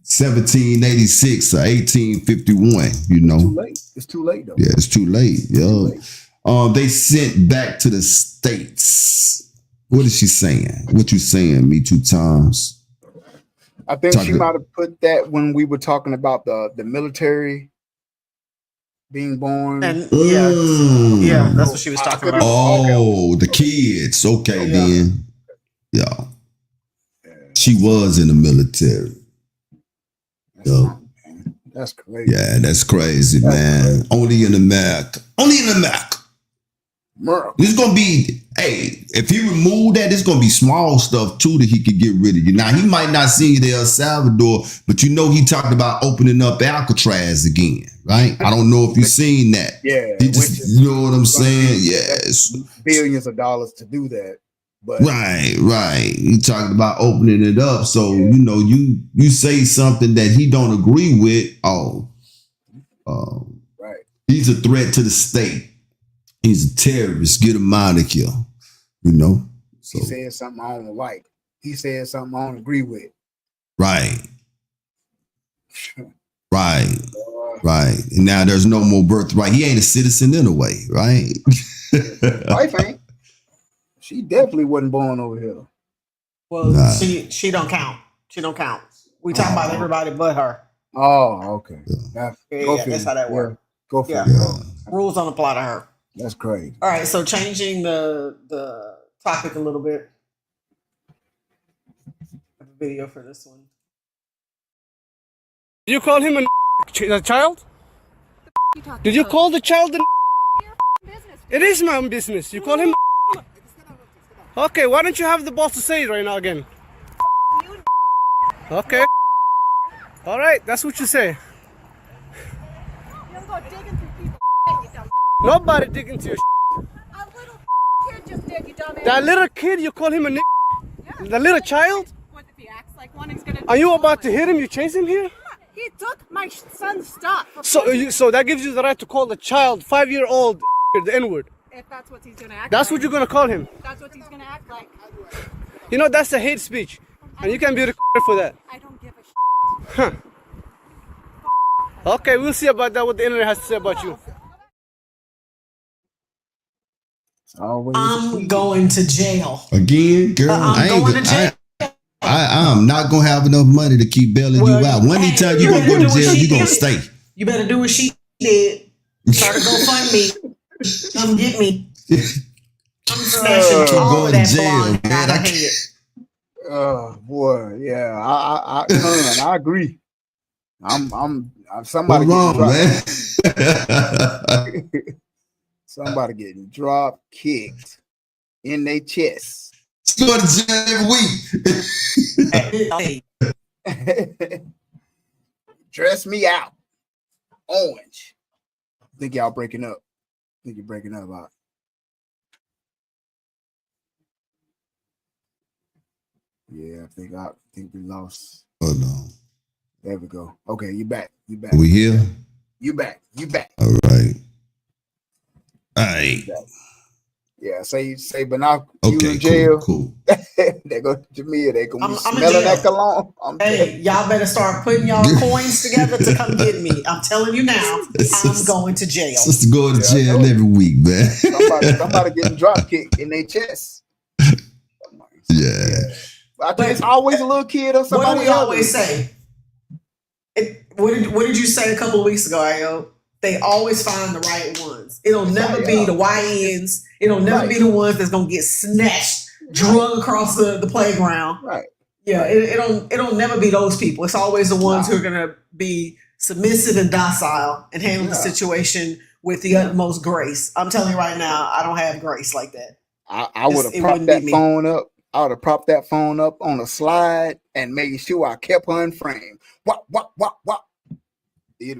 1786 or 1851. You know. Too late. It's too late though. Yeah, it's too late. Yeah. Too late. They sent back to the States. What is she saying? What you saying, Me Too Times? I think she might have put that when we were talking about the military being born. And yeah, that's what she was talking about. Oh, the kids. Okay, then. Yeah. She was in the military. That's crazy. Yeah, that's crazy, man. Crazy. Only in America. This is gonna be, if he remove that, it's gonna be small stuff too that he could get rid of you. Now he might not see the El Salvador, but you know he talked about opening up Alcatraz again, right? I don't know if you've seen that. Yeah, he just, you know what I'm saying? Yes, billions of dollars to do that. But right. He talking about opening it up, so you know you say something that he don't agree with. Right. He's a threat to the state. He's a terrorist. Get him out of here. You know? So. He said something I don't like. He said something I don't agree with. Right. Right. And now there's no more birthright. He ain't a citizen anyway, right? Wife ain't. She definitely wasn't born over here. Well, she don't count. She don't count. We talking about everybody but her. Oh, okay. That's how that works. Go for it. Rules don't apply to her. That's crazy. All right, so changing the topic a little bit. I have a video for this one. Did you call him a child? Did you call the child a It is my own business. You call him Okay, why don't you have the balls to say it right now again? Okay. All right, that's what you say. You don't go digging through people's you dumb. Nobody digging through your A little kid just did, you dumbass. That little kid, you call him a Yeah. The little child? What if he acts like one, he's gonna Are you about to hit him? You chase him here? He took my son's stuff. So that gives you the right to call the child 5-year-old the N-word. If that's what he's gonna act That's like. what you're gonna call him. That's what he's gonna act like. You know, that's a hate speech. And you can be recorded for that. I don't give a shit. Okay, we'll see about that, what the internet has to say about you. It's always I'm going to jail. Again, girl, I'm going to jail. I'm not gonna have enough money to keep bailing Well, you out. One hey, time you gonna go to you do what jail, she you gonna did. stay. You better do what she did. Start a GoFundMe. Come get me. I'm smashing all going of to that jail, blonde man. out of head. Oh boy, yeah. I agree. I'm somebody What's wrong, getting dropped. man? Somebody getting drop kicked in their chest. She's going to jail every week. Hey, Dress me out. Orange. I think y'all breaking up. I think you're breaking up out. Yeah, I think we lost. Hold on. There we go. Okay, you back. You back. We here? You back. You back. All right. All right. Yeah, say, but now Okay, you in jail. cool. They go to Jamia. They gonna be I'm in smelling jail. that cologne. I'm hey, y'all better start putting y'all coins together to come get me. I'm telling you now, I'm going to jail. Sister going to Yeah, I jail know. every week, man. somebody getting drop kicked in their chest. Yeah. I think it's always a little kid or What somebody do we always else. say? What did you say a couple of weeks ago, Ayo? They always find the right ones. It'll never be the YNs. It'll never be the ones that's gonna get snatched, drug across the playground. Right. Yeah, it'll never be those people. It's always the ones who are gonna be submissive and docile and handle the situation with the utmost grace. I'm telling you right now, I don't have grace like that. I would have It propped wouldn't be that me. phone up. I would have propped that phone up on a slide and made sure I kept her in frame. What?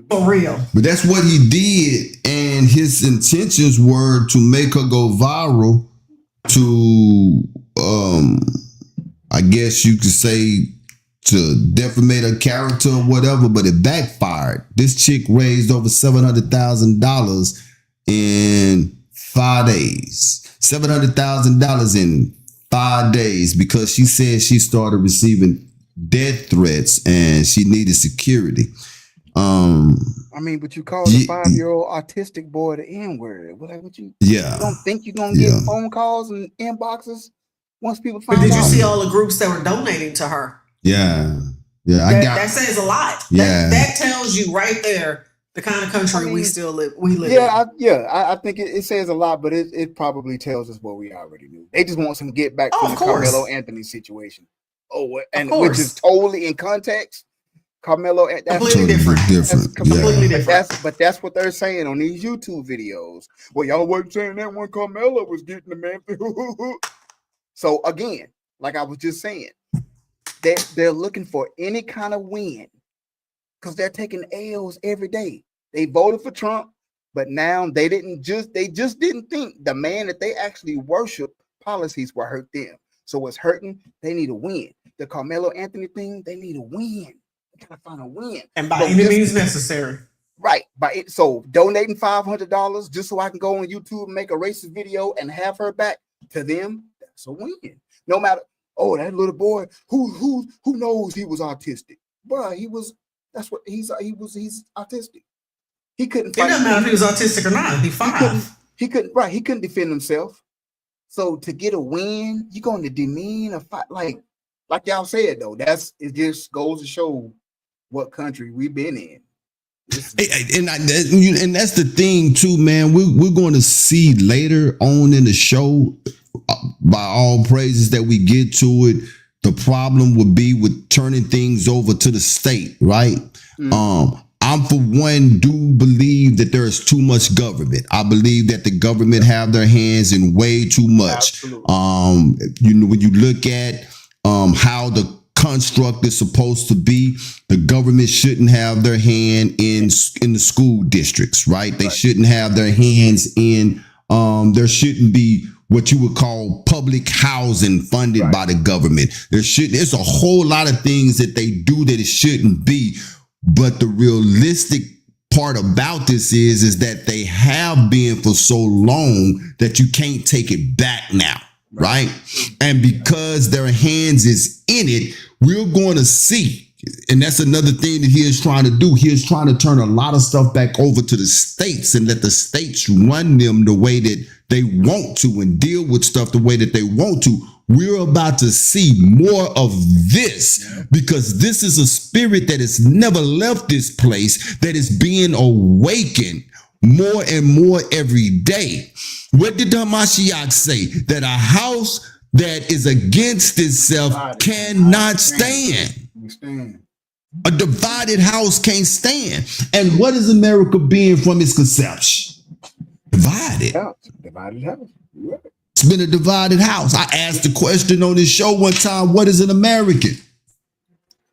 For real. But that's what he did, and his intentions were to make her go viral to I guess you could say to defamate her character or whatever, but it backfired. This chick raised over $700,000 in 5 days. $700,000 in 5 days because she said she started receiving death threats and she needed security. I mean, but you called a 5-year-old autistic boy the N-word. What you? Yeah. You don't think you're gonna get phone calls and inboxes once people find But out? did you see all the groups that were donating to her? Yeah. That says a lot. Yeah. That tells you right there the kind of country we live Yeah, in. I think it says a lot, but it probably tells us what we already knew. They just want some get back from the course. Carmelo Anthony situation. And which is totally in context. Carmelo, that's completely different. Completely different. But that's what they're saying on these YouTube videos. Well, y'all weren't saying that when Carmelo was getting the man. So again, like I was just saying, they're looking for any kind of win because they're taking L's every day. They voted for Trump, but now they just didn't think the man that they actually worship policies will hurt them. So what's hurting? They need a win. The Carmelo Anthony thing, they need a win. Gotta find a win, and by any means necessary. Right. So donating $500 just so I can go on YouTube and make a racist video and have her back to them, that's a win. No matter, that little boy who knows he was autistic, bro. He's autistic. He couldn't fight. It doesn't matter if he was autistic or not. He's 5. He couldn't defend himself. So to get a win, you're going to demean a fight like y'all said though. It just goes to show what country we've been in. And that's the thing too, man. We're going to see later on in the show, by all praises that we get to it, the problem would be with turning things over to the state, right? I'm for one do believe that there is too much government. I believe that the government have their hands in way too much. Absolutely. When you look at how the construct is supposed to be, the government shouldn't have their hand in the school districts, right? They shouldn't have their hands in there shouldn't be what you would call public housing funded by the government. There's a whole lot of things that they do that it shouldn't be. But the realistic part about this is that they have been for so long that you can't take it back now. Right. And because their hands is in it, we're going to see And that's another thing that he is trying to do. He is trying to turn a lot of stuff back over to the states and let the states run them the way that they want to and deal with stuff the way that they want to. We're about to see more of this because this is a spirit that has never left this place, that is being awakened more and more every day. What did Hamashiach say? That a house that is against itself cannot stand. A divided house can't stand. And what is America being from its conception? Divided. Divided house. Yeah. It's been a divided house. I asked the question on this show one time, what is an American?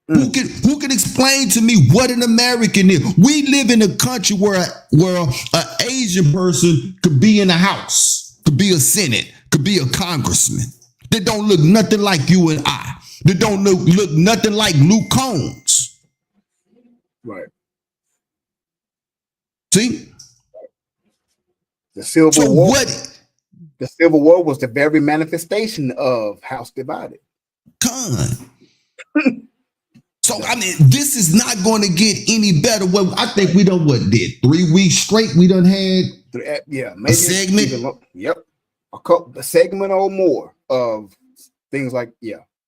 Who can explain to me what an American is? We live in a country where an Asian person could be in a house, could be a Senate, could be a congressman. They don't look nothing like you and I. They don't look nothing like Luke Combs. Right. See? The Civil War. The Civil War was the very manifestation of house divided. So, I mean, this is not going to get any better. Well, I think we done, 3 weeks straight? We done had maybe a segment? A segment or more of things like,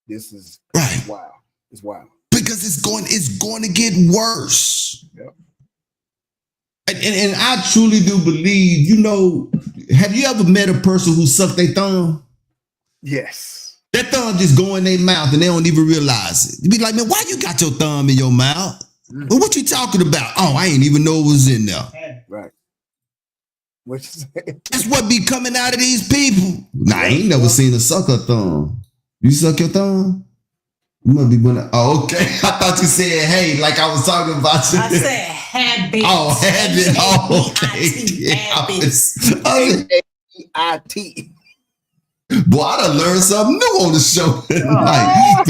this is wow. It's wild. Because it's going to get worse. Yep. And I truly do believe, have you ever met a person who sucked their thumb? Yes. That thumb just go in their mouth and they don't even realize it. You be like, man, why you got your thumb in your mouth? Well, what you talking about? Oh, I ain't even know it was in there. Right. That's what be coming out of these people. Nah, I ain't never seen a sucker thumb. You suck your thumb? You must be one. Oh, okay. I thought you said, hey, like I was talking about you. I said habit. Oh, habit. Oh, okay. Habit. Boy, I done learned something new on the show tonight.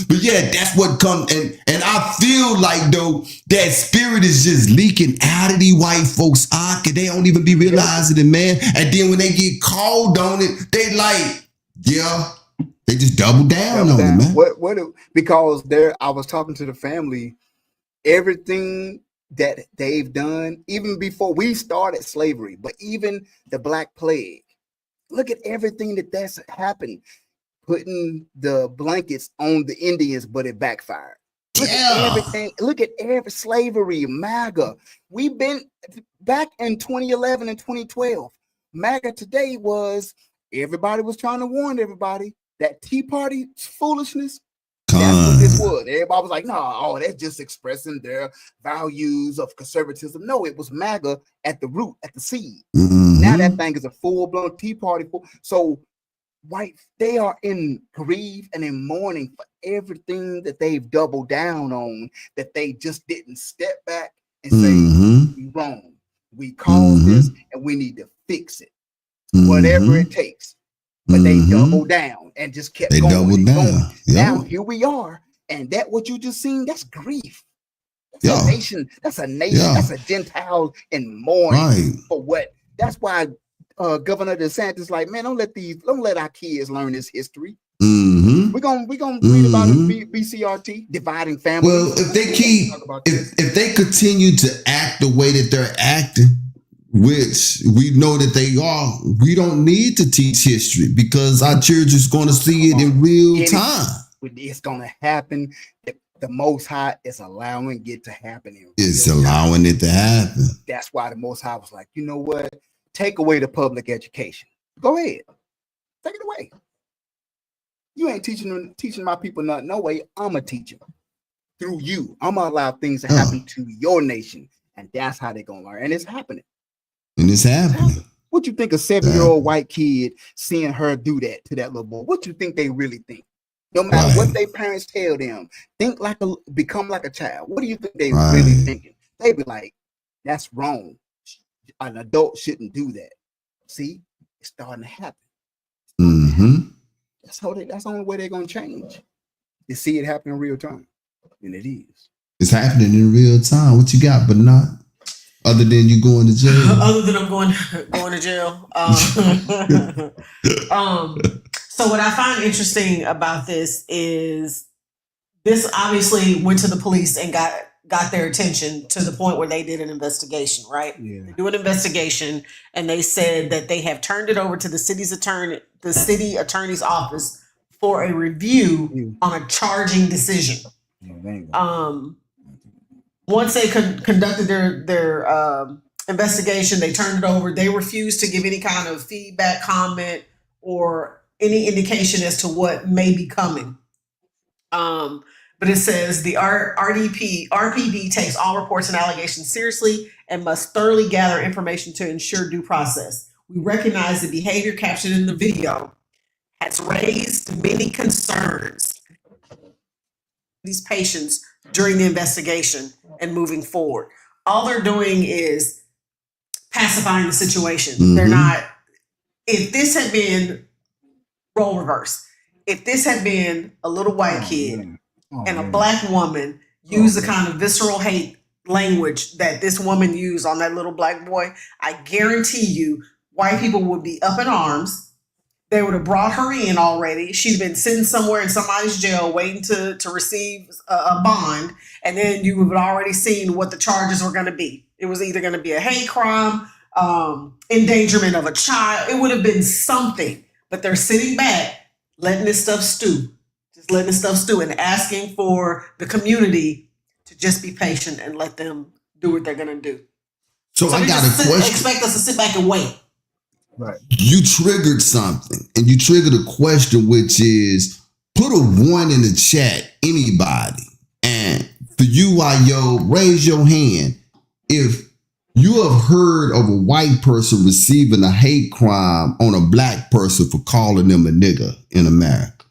But yeah, that's what comes. And I feel like, though, that spirit is just leaking out of these white folks' eye. They don't even be realizing it, man. And then when they get called on it, they like, they just double down on it, man. Because I was talking to the family, everything that they've done, even before we started slavery, but even the Black Plague. Look at everything that's happened, putting the blankets on the Indians, but it backfired. Look at everything. Look at every slavery, MAGA. We've been back in 2011 and 2012. MAGA today everybody was trying to warn everybody that Tea Party foolishness. That's what this was. Everybody was like, no, that's just expressing their values of conservatism. No, it was MAGA at the root, at the seed. Mm-hmm. Now that thing is a full-blown Tea Party. So they are in grief and in mourning for everything that they've doubled down on, that they just didn't step back and say, we're wrong. We caused this and we need to fix it. Whatever it takes. But they doubled down and just kept going. Doubled down. Yep. Now here we are, and that what you just seen, that's grief. That's a nation. That's a nation. That's a Gentile in mourning for what. That's why Governor DeSantis like, man, don't let our kids learn this history. We're gonna read about it, BCRT, dividing families. Well, if they continue to act the way that they're acting, which we know that they are, we don't need to teach history because our church is going to see it in real time. It's going to happen. The Most High is allowing it to happen. It's allowing it to happen. That's why the Most High was like, you know what? Take away the public education. Go ahead. Take it away. You ain't teaching my people nothing. No way. I'm a teacher. Through you. I'm going to allow things to happen to your nation. And that's how they're going to learn. And it's happening. And it's happening. What you think a 7-year-old white kid seeing her do that to that little boy? What you think they really think? No matter what their parents tell them, become like a child. What do you think they really thinking? They be like, that's wrong. An adult shouldn't do that. See, it's starting to happen. That's the only way they're gonna change. You see it happen in real time. And it is. It's happening in real time. What you got, but not? Other than you going to jail? Other than I'm going to jail. So what I find interesting about this is this obviously went to the police and got their attention to the point where they did an investigation, right? Yeah. They do an investigation, and they said that they have turned it over to the city attorney's office for a review on a charging decision. Yeah, they ain't gonna- Once they conducted their investigation, they turned it over. They refused to give any kind of feedback, comment, or any indication as to what may be coming. But it says the RPD takes all reports and allegations seriously and must thoroughly gather information to ensure due process. We recognize the behavior captured in the video has raised many concerns these patients during the investigation and moving forward. All they're doing is pacifying the situation. Mm-hmm. They're not, if this had been role reverse, if this had been a little white kid and a black woman used the kind of visceral hate language that this woman used on that little black boy, I guarantee you white people would be up in arms. They would have brought her in already. She'd been sitting somewhere in somebody's jail waiting to receive a bond. And then you would have already seen what the charges were going to be. It was either going to be a hate crime, endangerment of a child. It would have been something. But they're sitting back, letting this stuff stew. Just letting this stuff stew and asking for the community to just be patient and let them do what they're going to do. So I got a question. Expect us to sit back and wait. Right. You triggered something, and you triggered a question, which is put a 1 in the chat, anybody. And for you, Ayo, raise your hand if you have heard of a white person receiving a hate crime on a black person for calling them a nigger in America.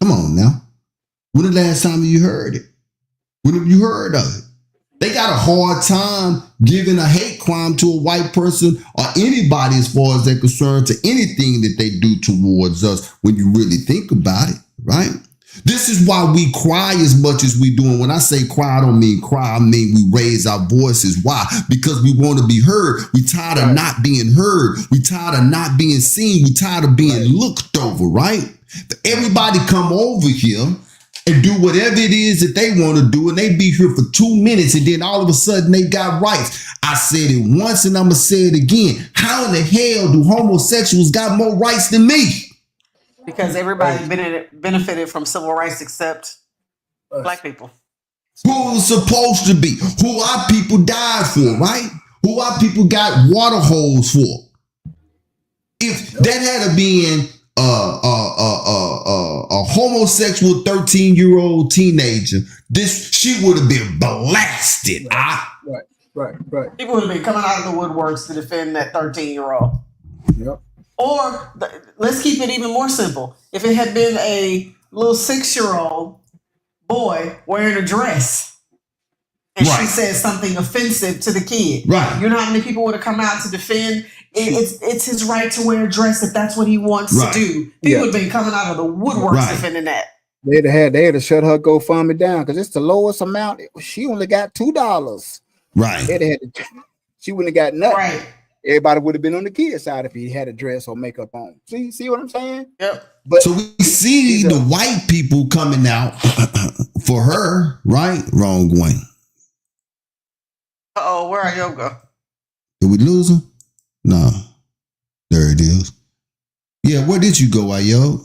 Come on now. When the last time you heard it? When have you heard of it? They got a hard time giving a hate crime to a white person or anybody as far as they're concerned to anything that they do towards us when you really think about it, right? This is why we cry as much as we do. And when I say cry, I don't mean cry. I mean we raise our voices. Why? Because we want to be heard. We tired of not being heard. We tired of not being seen. We tired of being looked over, right? Everybody come over here and do whatever it is that they want to do, and they be here for 2 minutes, and then all of a sudden they got rights. I said it once, and I'm going to say it again. How in the hell do homosexuals got more rights than me? Because everybody benefited from civil rights except black people. Who's supposed to be? Who our people died for, right? Who our people got water holes for? If that had been a homosexual 13-year-old teenager, she would have been blasted. Right. People would have been coming out of the woodworks to defend that 13-year-old. Yep. Or let's keep it even more simple. If it had been a little 6-year-old boy wearing a dress and she said something offensive to the kid, right? You know how many people would have come out to defend? It's his right to wear a dress if that's what he wants to do. People would have been coming out of the woodworks defending that. They had to shut her GoFundMe down because it's the lowest amount. She only got $2. Right. She wouldn't have got nothing. Right. Everybody would have been on the kid's side if he had a dress or makeup on. See what I'm saying? Yep. But so we see the white people coming out for her, right? Wrong way. Uh-oh, where are Yoga? Did we lose him? No. There it is. Yeah, where did you go, Ayo?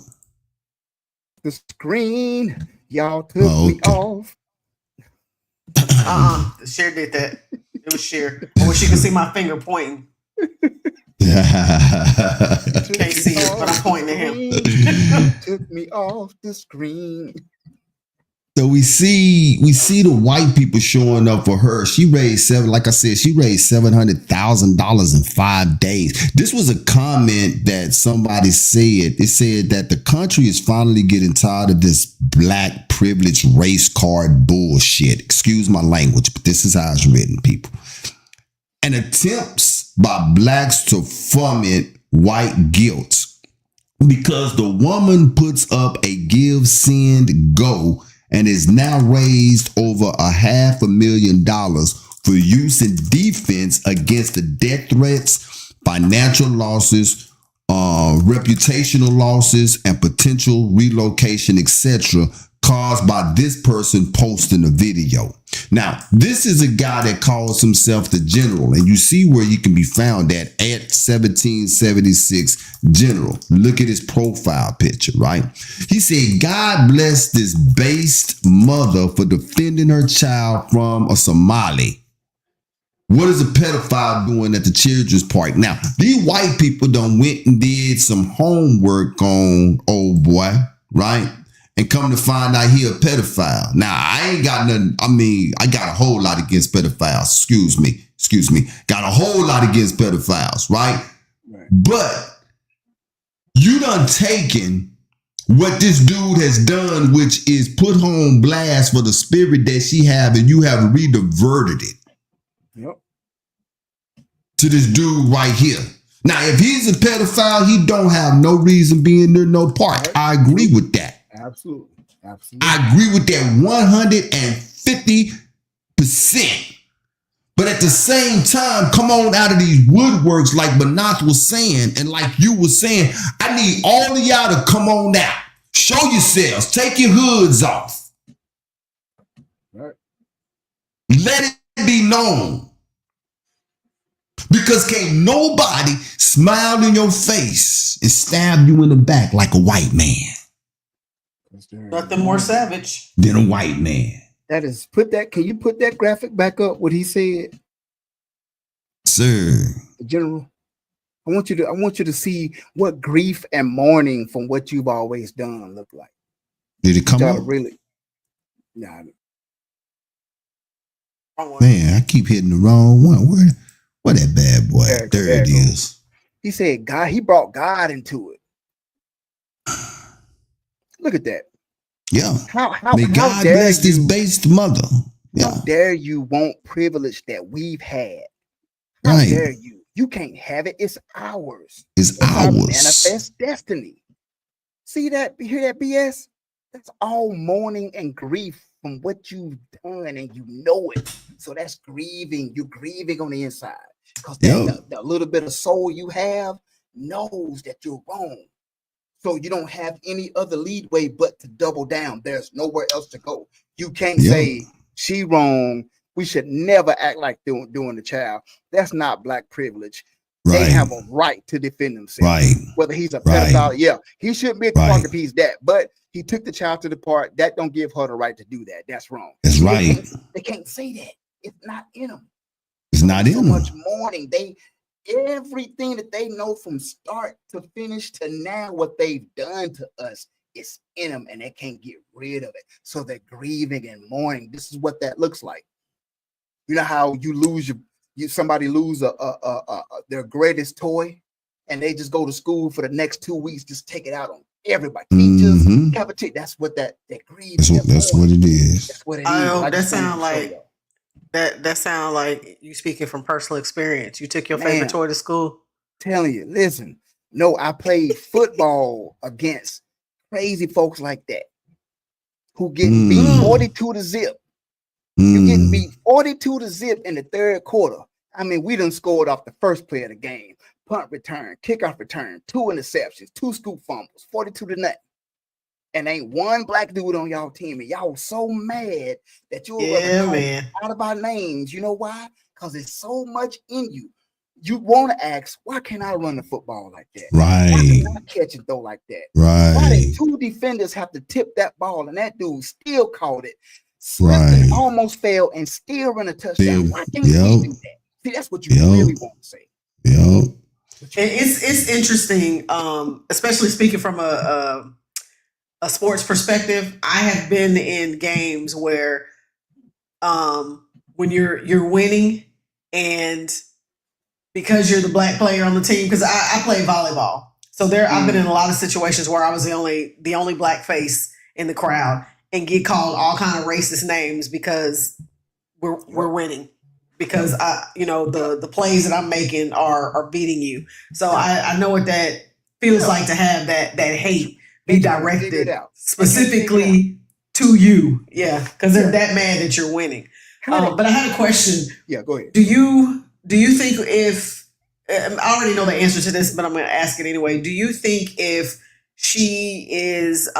The screen, y'all took me off. Cher did that. It was Cher. I wish you could see my finger pointing. Can't see it, but I'm pointing at him. Took me off the screen. So we see the white people showing up for her. She raised $700,000 in 5 days. This was a comment that somebody said. It said that the country is finally getting tired of this black privilege race card bullshit. Excuse my language, but this is how it's written, people. And attempts by blacks to foment white guilt because the woman puts up a give, send, go and is now raised over $500,000 for use in defense against the death threats, financial losses, reputational losses, and potential relocation, etc., caused by this person posting a video. Now, this is a guy that calls himself the General, and you see where he can be found at 1776 General. Look at his profile picture, right? He said, God bless this based mother for defending her child from a Somali. What is a pedophile doing at the children's park? Now, these white people done went and did some homework on old boy, right? And come to find out he a pedophile. Now, I ain't got nothing. I mean, I got a whole lot against pedophiles. Excuse me. Got a whole lot against pedophiles, right? But you done taken what this dude has done, which is put her on blast for the spirit that she have, and you have rediverted it. Yep. To this dude right here. Now, if he's a pedophile, he don't have no reason being there, no part. I agree with that. Absolutely. I agree with that 150%. But at the same time, come on out of these woodworks like Banath was saying, and like you were saying, I need all of y'all to come on out. Show yourselves. Take your hoods off. Right. Let it be known. Because can't nobody smile in your face and stab you in the back like a white man. Nothing more savage than a white man. That is, can you put that graphic back up, what he said? Sir. General, I want you to see what grief and mourning from what you've always done look like. Did it come up? Really? Nah. Man, I keep hitting the wrong one. Where that bad boy? There it is. He said God, he brought God into it. Look at that. Yeah. May How God bless this based mother. Yeah. How dare you want privilege that we've had? How dare you? You can't have it. It's ours. It's ours. Our manifest destiny. See that? Hear that BS? That's all mourning and grief from what you've done, and you know it. So that's grieving. You're grieving on the inside because the little bit of soul you have knows that you're wrong. So you don't have any other leadway but to double down. There's nowhere else to go. You can't say she wrong. We should never act like doing the child. That's not black privilege. Right. They have a right to defend themselves. Right. Whether he's a pedophile, he shouldn't be a park if he's that. But he took the child to the park. That don't give her the right to do that. That's wrong. That's right. They can't say that. It's not in them. It's not in them. So much mourning. Everything that they know from start to finish to now, what they've done to us is in them, and they can't get rid of it. So they're grieving and mourning. This is what that looks like. You know how you lose somebody lose their greatest toy, and they just go to school for the next 2 weeks, just take it out on everybody. Teachers, cafeteria. That's what that grieving. That's what it is. That's what it is. That sound like. That sound like you speaking from personal experience. You took your favorite toy to school. Telling you, listen. No, I played football against crazy folks like that who get beat 42-0. You're getting beat 42-0 in the third quarter. I mean, we done scored off the first play of the game. Punt return, kickoff return, 2 interceptions, 2 scoop fumbles, 42-0. And ain't one black dude on y'all team, and y'all so mad that you were out about names. You know why? Because it's so much in you. You want to ask, why can't I run the football like that? Right. Why can't I catch and throw like that? Right. Why did 2 defenders have to tip that ball and that dude still caught it? Right. Almost fell and still run a touchdown. Why can't we do that? See, that's what you really want to say. Yep. It's interesting, especially speaking from a sports perspective. I have been in games where when you're winning, and because you're the black player on the team, because I play volleyball, so I've been in a lot of situations where I was the only black face in the crowd and get called all kind of racist names because we're winning, because the plays that I'm making are beating you. So I know what that feels like to have that hate be directed specifically to you. Yeah, because they're that mad that you're winning. But I had a question. Yeah, go ahead. Do you think if I already know the answer to this, but I'm going to ask it anyway. Do you think if she is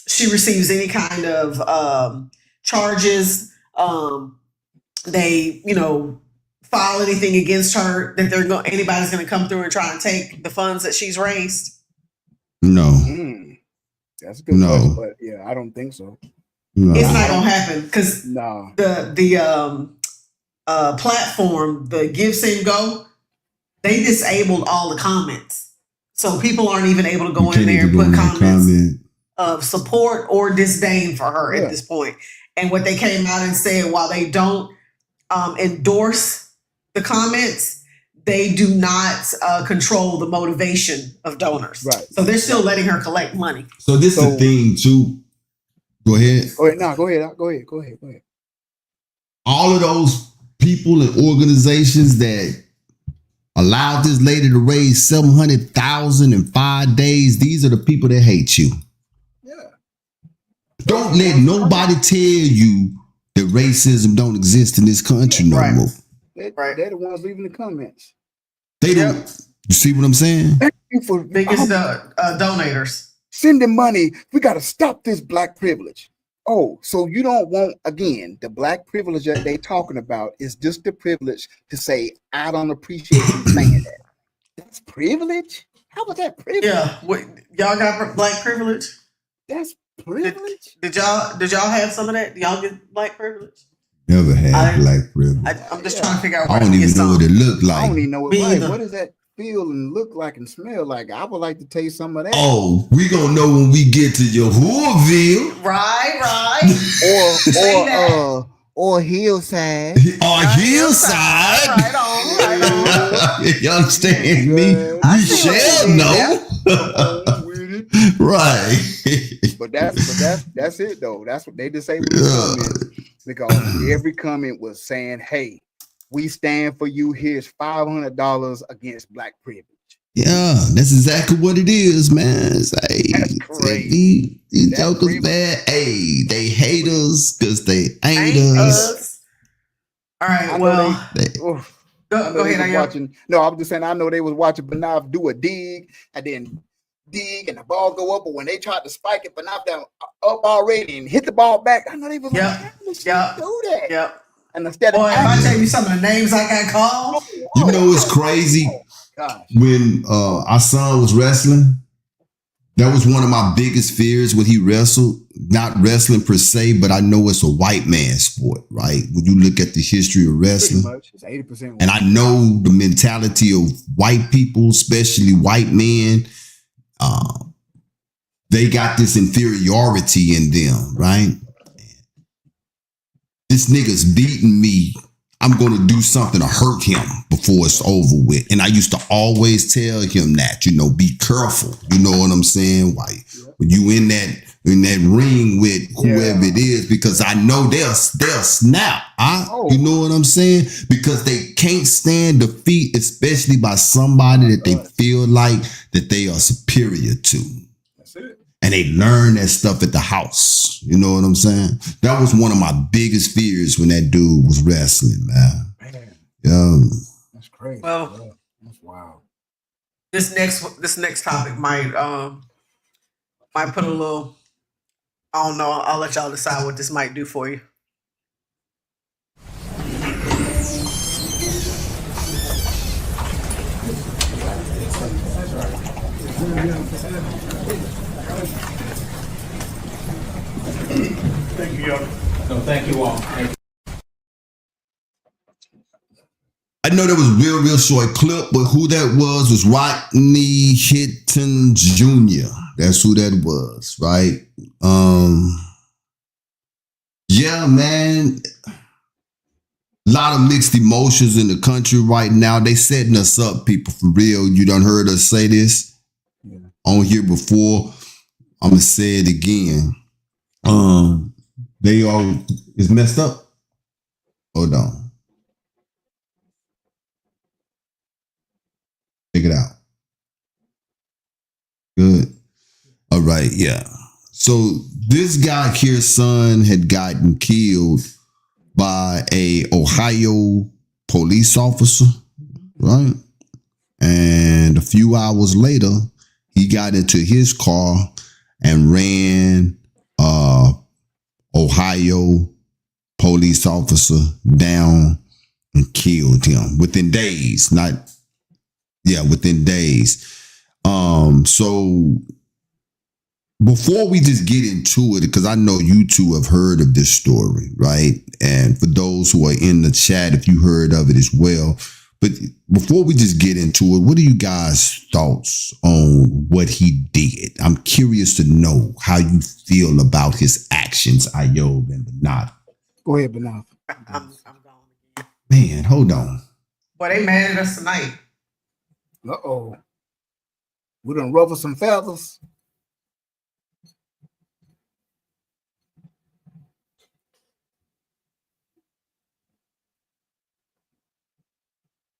she receives any kind of charges, they, file anything against her, that anybody's going to come through and try and take the funds that she's raised? No. That's a good question, but yeah, I don't think so. No. It's not going to happen because No. the platform, the Give, Send, Go, they disabled all the comments. So people aren't even able to go in there and put comments of support or disdain for her at this point. And what they came out and said, while they don't endorse the comments, they do not control the motivation of donors. Right. So they're still letting her collect money. So this is the thing too. Go ahead. Go ahead. No, go ahead. All of those people and organizations that allowed this lady to raise $700,000 in 5 days, these are the people that hate you. Yeah. Don't let nobody tell you that racism don't exist in this country no more. They're the ones leaving the comments. They don't. You see what I'm saying? Thank you for biggest donators. Sending money. We got to stop this black privilege. Oh, so you don't want, again, the black privilege that they talking about is just the privilege to say, I don't appreciate you saying that. That's privilege? How was that privilege? Yeah. Y'all got black privilege? That's privilege? Did y'all have some of that? Y'all get black privilege? Never had black privilege. I'm just trying to figure out. I don't even know what it looked like. I don't even know what it like. What does that feel and look like and smell like? I would like to taste some of that. Oh, we gonna know when we get to Yahuwahville. Right. or hillside. Or hillside. Right on. You understand me? We shall know. Right. But that's it though. That's what they disabled the comment, because every comment was saying, "Hey, we stand for you. Here's $500 against black privilege." Yeah, that's exactly what it is, man. It's like, that's crazy. These jokers bad. Hey, they hate us because they ain't us. All right. Go ahead. Watching. No, I was just saying. I know they was watching Banav do a dig and then dig and the ball go up, but when they tried to spike it, Banav down up already and hit the ball back. I know they was like, do that. Yep. And instead of if I tell you some of the names I got called, you know it's crazy. When our son was wrestling, that was one of my biggest fears when he wrestled. Not wrestling per se, but I know it's a white man sport, right? When you look at the history of wrestling, it's 80%. And I know the mentality of white people, especially white men. They got this inferiority in them, right? This nigga's beating me. I'm going to do something to hurt him before it's over with. And I used to always tell him that, be careful. You know what I'm saying? Like when you in that ring with whoever it is, because I know they'll snap. You know what I'm saying? Because they can't stand defeat, especially by somebody that they feel like that they are superior to. That's it. And they learn that stuff at the house. You know what I'm saying? That was one of my biggest fears when that dude was wrestling, man. That's crazy. Well, that's wild. This next topic might put a little. I don't know. I'll let y'all decide what this might do for you. Thank you, y'all. No, thank you all. I know that was real short clip, but who that was Rodney Hinton Jr. That's who that was, right? Yeah, man. A lot of mixed emotions in the country right now. They setting us up, people, for real. You done heard us say this on here before. I'm gonna say it again. It's messed up. Hold on. Check it out. Good. All right, yeah. So this guy here's son had gotten killed by a Ohio police officer, right? And a few hours later, he got into his car and ran Ohio police officer down and killed him within days. Within days. So before we just get into it, because I know you two have heard of this story, right? And for those who are in the chat, if you heard of it as well. But before we just get into it, what are you guys' thoughts on what he did? I'm curious to know how you feel about his actions, Ayob and Banath. Go ahead, Banath. I'm gone again. Man, hold on. But they mad at us tonight. Uh-oh. We done ruffle some feathers.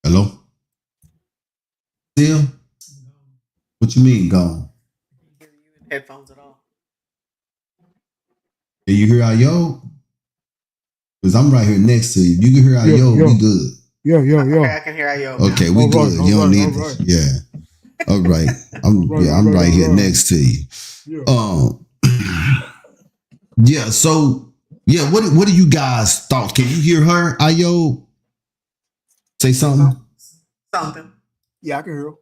Hello? Still? What you mean gone? I can't hear you in headphones at all. Can you hear Ayob? Because I'm right here next to you. If you can hear Ayob, we good. Okay, I can hear you. Okay, we good. You don't need this. Yeah. All right. I'm right here next to you. Yeah, so what do you guys thought? Can you hear her, Ayob? Say something. Something. Yeah, I can hear her.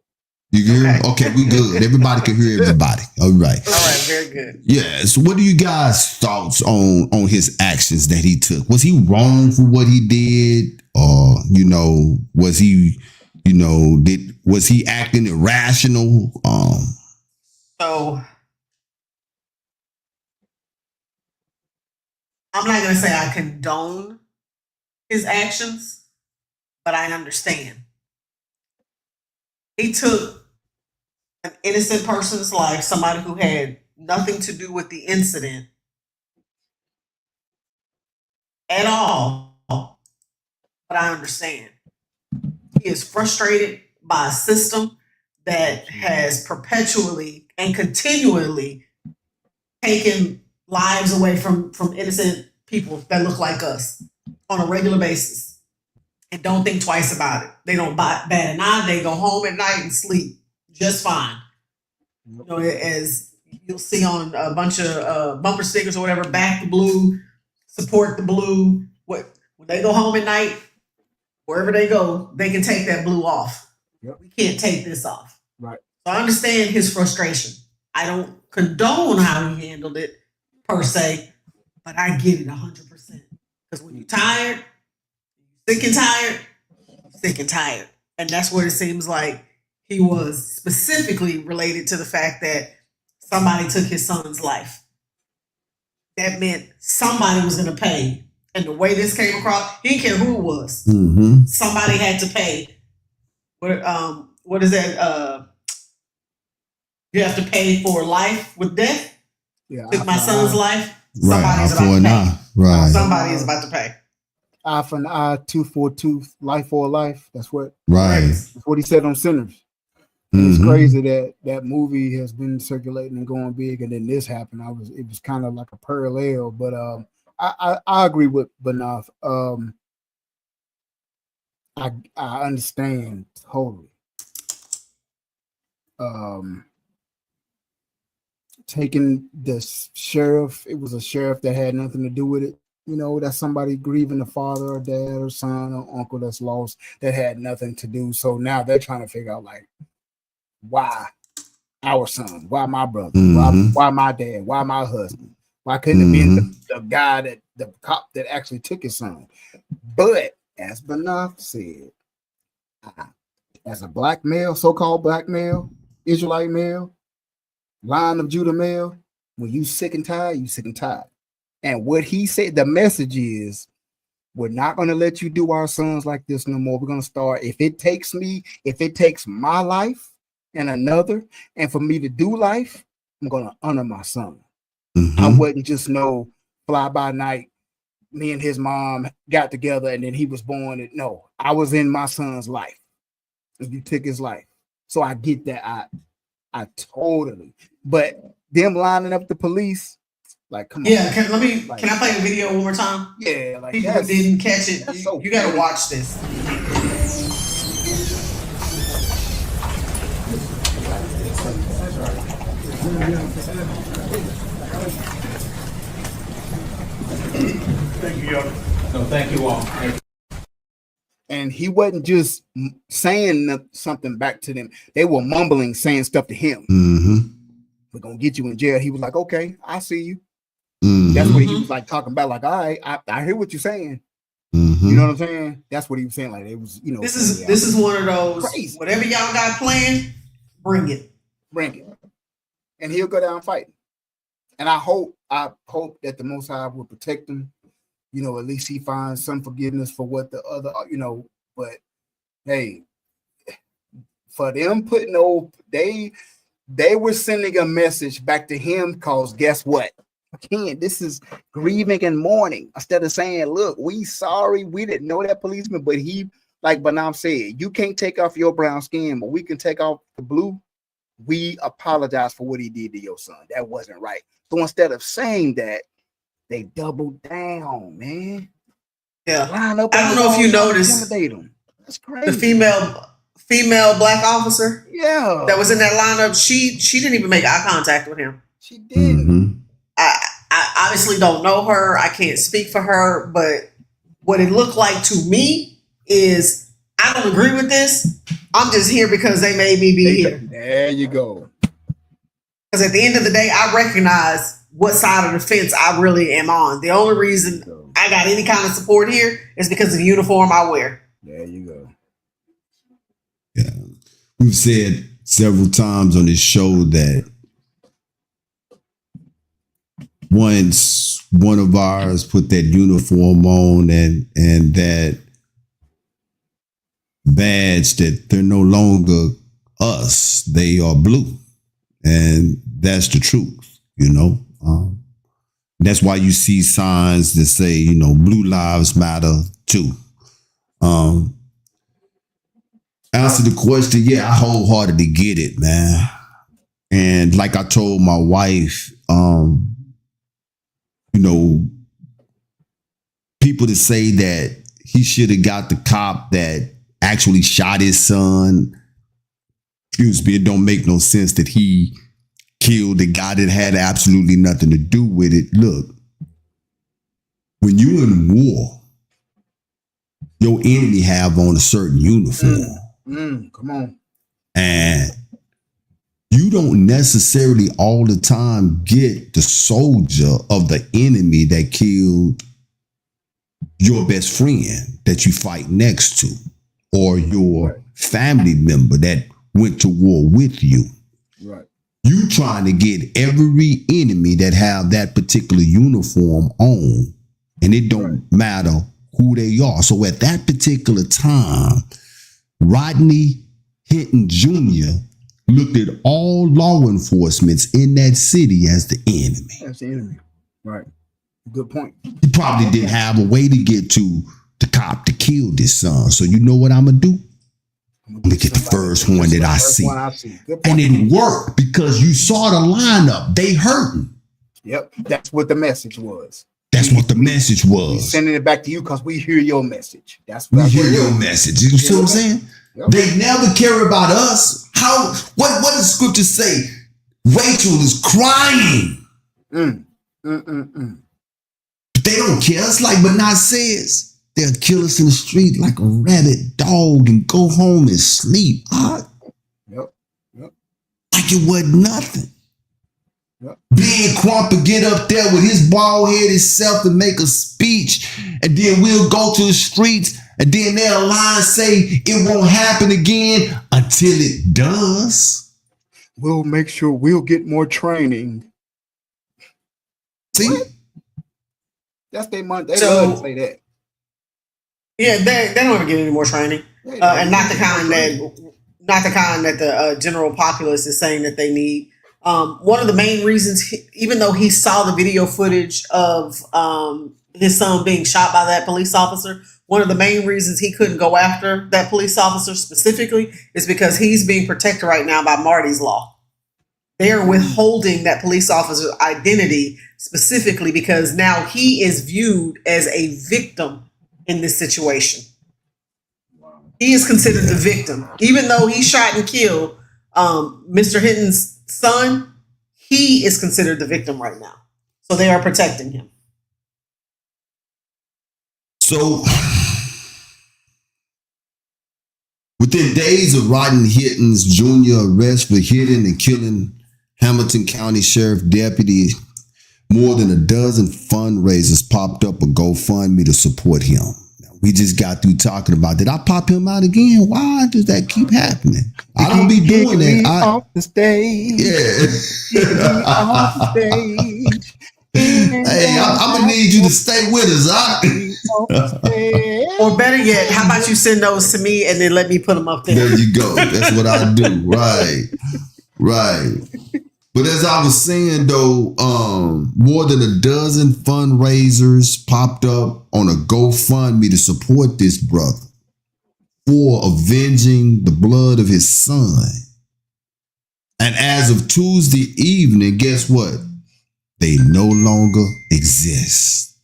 You can hear? Okay, we good. Everybody can hear everybody. All right. All right, very good. Yeah. So what do you guys thoughts on his actions that he took? Was he wrong for what he did? Or, was he, was he acting irrational? So I'm not gonna say I condone his actions, but I understand. He took an innocent person's life, somebody who had nothing to do with the incident at all, but I understand. He is frustrated by a system that has perpetually and continually taken lives away from innocent people that look like us on a regular basis and don't think twice about it. They don't bat an eye. They go home at night and sleep just fine. As you'll see on a bunch of bumper stickers or whatever, back the blue, support the blue. When they go home at night, wherever they go, they can take that blue off. Yep. We can't take this off. Right. So I understand his frustration. I don't condone how he handled it per se, but I get it 100%. Because when you're tired, sick and tired. And that's what it seems like he was, specifically related to the fact that somebody took his son's life. That meant somebody was going to pay. And the way this came across, he didn't care who it was. Mm-hmm. Somebody had to pay. What is that? You have to pay for life with death. Yeah, Took my son's life. Right. Somebody's about to pay. Right. Somebody is about to pay. Eye for an eye, tooth for a tooth, life for a life. That's what he said on Sinners. Mm-hmm. It's crazy that movie has been circulating and going big, and then this happened. It was kind of like a parallel, but I agree with Banath. I understand totally. Taking the sheriff, it was a sheriff that had nothing to do with it. That's somebody grieving a father or dad or son or uncle that's lost that had nothing to do. So now they're trying to figure out, like, why our son? Why my brother? Mm-hmm. Why my dad? Why my husband? Why couldn't it be the guy the cop that actually took his son? But as Banath said, as a black male, so-called black male, Israelite male, Line of Judah male, when you sick and tired, you sick and tired. And what he said, the message is, we're not going to let you do our sons like this no more. We're going to start, if it takes my life and another, and for me to do life, I'm going to honor my son. Mm-hmm. I wasn't just no fly by night. Me and his mom got together and then he was born. No, I was in my son's life. You took his life. So I get that. I totally, but them lining up the police, like, come on. Yeah, can I play the video one more time? Yeah, like, people who didn't catch it, you got to watch this. Thank you, Governor. No, thank you all. And he wasn't just saying something back to them. They were mumbling, saying stuff to him. Mm-hmm. We're going to get you in jail. He was like, okay, I see you. Mm-hmm. That's what he was like talking about. Like, all right, I hear what you're saying. Mm-hmm. You know what I'm saying? That's what he was saying. Like, it was, you know. This is one of those, crazy. whatever y'all got planned, bring it. Bring it. And he'll go down fighting. And I hope that the Most High will protect him. You know, at least he finds some forgiveness for what the other, you know, but hey, for them they were sending a message back to him because guess what? Again, this is grieving and mourning. Instead of saying, look, we sorry, we didn't know that policeman, but he, like Banam said, you can't take off your brown skin, but we can take off the blue. We apologize for what he did to your son. That wasn't right. So instead of saying that, they doubled down, man. Yeah. Line up. I don't know if you noticed him. That's crazy. The female black officer, yeah, that was in that lineup. She didn't even make eye contact with him. She didn't. Mm-hmm. I obviously don't know her. I can't speak for her, but what it looked like to me is I don't agree with this. I'm just here because they made me be here. There you go. Because at the end of the day, I recognize what side of the fence I really am on. The only reason I got any kind of support here is because of the uniform I wear. There you go. Yeah. We've said several times on this show that once one of ours put that uniform on and that badge, that they're no longer us, they are blue. And that's the truth, you know. That's why you see signs that say, you know, Blue Lives Matter too. Answer the question, yeah, I wholeheartedly get it, man. And like I told my wife, you know, people that say that he should have got the cop that actually shot his son, excuse me, it don't make no sense that he killed the guy that had absolutely nothing to do with it. Look, when you're in war, your enemy have on a certain uniform. Come on. And you don't necessarily all the time get the soldier of the enemy that killed your best friend that you fight next to, or your family member that went to war with you. Right. You trying to get every enemy that have that particular uniform on, and it don't matter who they are. So at that particular time, Rodney Hinton Jr. looked at all law enforcement in that city as the enemy. That's the enemy. Right. Good point. He probably didn't have a way to get to the cop to kill this son. So you know what I'm going to do? I'm going to get the first one that I see. And it worked because you saw the lineup. They hurting. Yep. That's what the message was. That's what the message was. We're sending it back to you because we hear your message. We hear your message. You see what I'm saying? Yep. They never care about us. What does the scripture say? Rachel is crying. They don't care. It's like Benai says. They'll kill us in the street like a rabid dog and go home and sleep. Yep. Like it wasn't nothing. Yep. Being Crump get up there with his bald-headed self and make a speech, and then we'll go to the streets, and then they'll lie and say it won't happen again until it does. We'll make sure we'll get more training. See? What? That's their money. They love to say that. Yeah, they don't ever get any more training, and not the kind that the general populace is saying that they need. One of the main reasons, even though he saw the video footage of his son being shot by that police officer, one of the main reasons he couldn't go after that police officer specifically is because he's being protected right now by Marty's Law. They are withholding that police officer's identity specifically because now he is viewed as a victim in this situation. He is considered the victim. Even though he shot and killed Mr. Hinton's son, he is considered the victim right now. So they are protecting him. So, within days of Rodney Hitton's Jr. arrest for hitting and killing Hamilton County Sheriff Deputy, more than a dozen fundraisers popped up a GoFundMe to support him. Now, we just got through talking about, did I pop him out again? Why does that keep happening? I don't be doing that. Off the stage. Yeah. Off the stage. Hey, I'm gonna need you to stay with us. Or better yet, how about you send those to me and then let me put them up there? There you go. That's what I do. Right. But as I was saying though, more than a dozen fundraisers popped up on a GoFundMe to support this brother for avenging the blood of his son. And as of Tuesday evening, guess what? They no longer exist.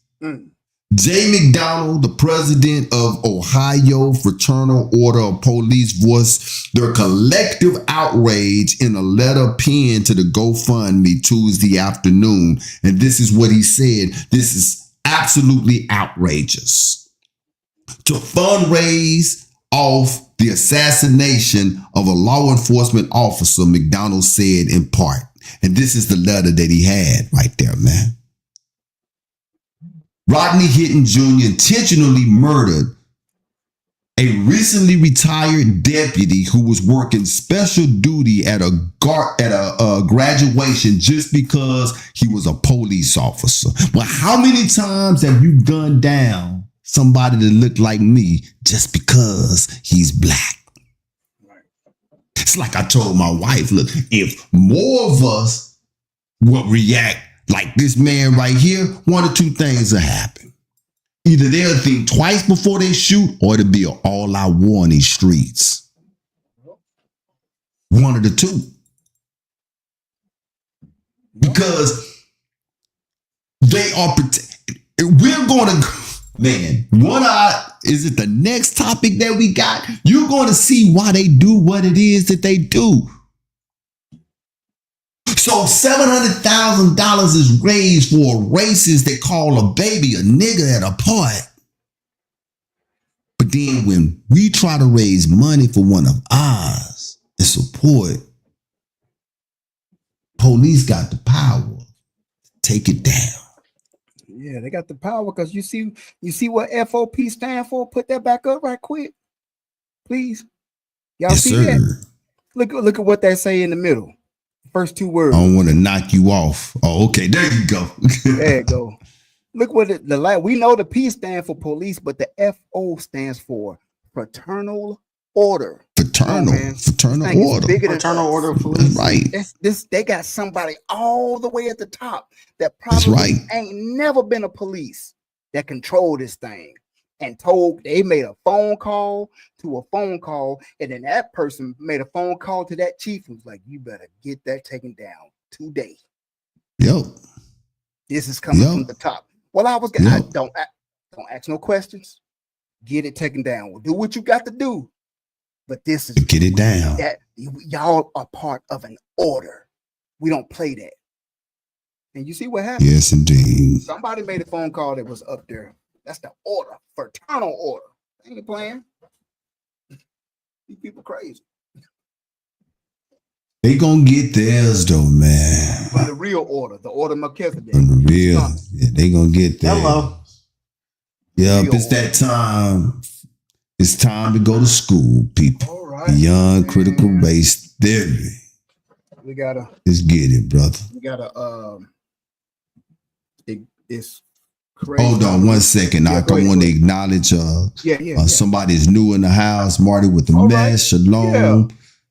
Jay McDonald, the president of Ohio Fraternal Order of Police, voiced their collective outrage in a letter penned to the GoFundMe Tuesday afternoon. And this is what he said. This is absolutely outrageous. To fundraise off the assassination of a law enforcement officer, McDonald said in part. And this is the letter that he had right there, man. Rodney Hitton Jr. intentionally murdered a recently retired deputy who was working special duty at a graduation just because he was a police officer. Well, how many times have you gunned down somebody that looked like me just because he's black? It's like I told my wife, look, if more of us would react like this man right here, one or two things will happen. Either they'll think twice before they shoot, or it'll be an all-out war in these streets. One of the two. Because they are, we're going to, man, is it the next topic that we got? You're going to see why they do what it is that they do. So $700,000 is raised for a racist that call a baby a nigger at a party. But then when we try to raise money for one of ours and support, police got the power to take it down. Yeah, they got the power because you see what FOP stand for? Put that back up right quick. Please. Y'all Yes, see sir. that? Look at what they say in the middle. First two words. I don't want to knock you off. Oh, okay. There you go. There you go. Look what we know the P stands for police, but the FO stands for fraternal order. Fraternal order. Fraternal Order of Police. Right. They got somebody all the way at the top that probably ain't never been a police that control this thing and told they made a phone call to a phone call, and then that person made a phone call to that chief and was like, you better get that taken down today. Yep. This is coming from the top. Well, I don't ask no questions. Get it taken down. Well, do what you got to do. But this is get it down. That y'all are part of an order. We don't play that. And you see what happened? Yes, indeed. Somebody made a phone call that was up there. That's the order, fraternal order. They ain't playing. These people crazy. They gonna get theirs though, man. From the real order, the order Melchizedek. From the real, they gonna get theirs. Hello. Yep, it's that time. It's time to go to school, people. All right. Beyond critical race theory. We gotta. Let's get it, brother. We gotta. It's crazy. Hold on 1 second. I want to acknowledge somebody's new in the house. Marty with the mess. Shalom.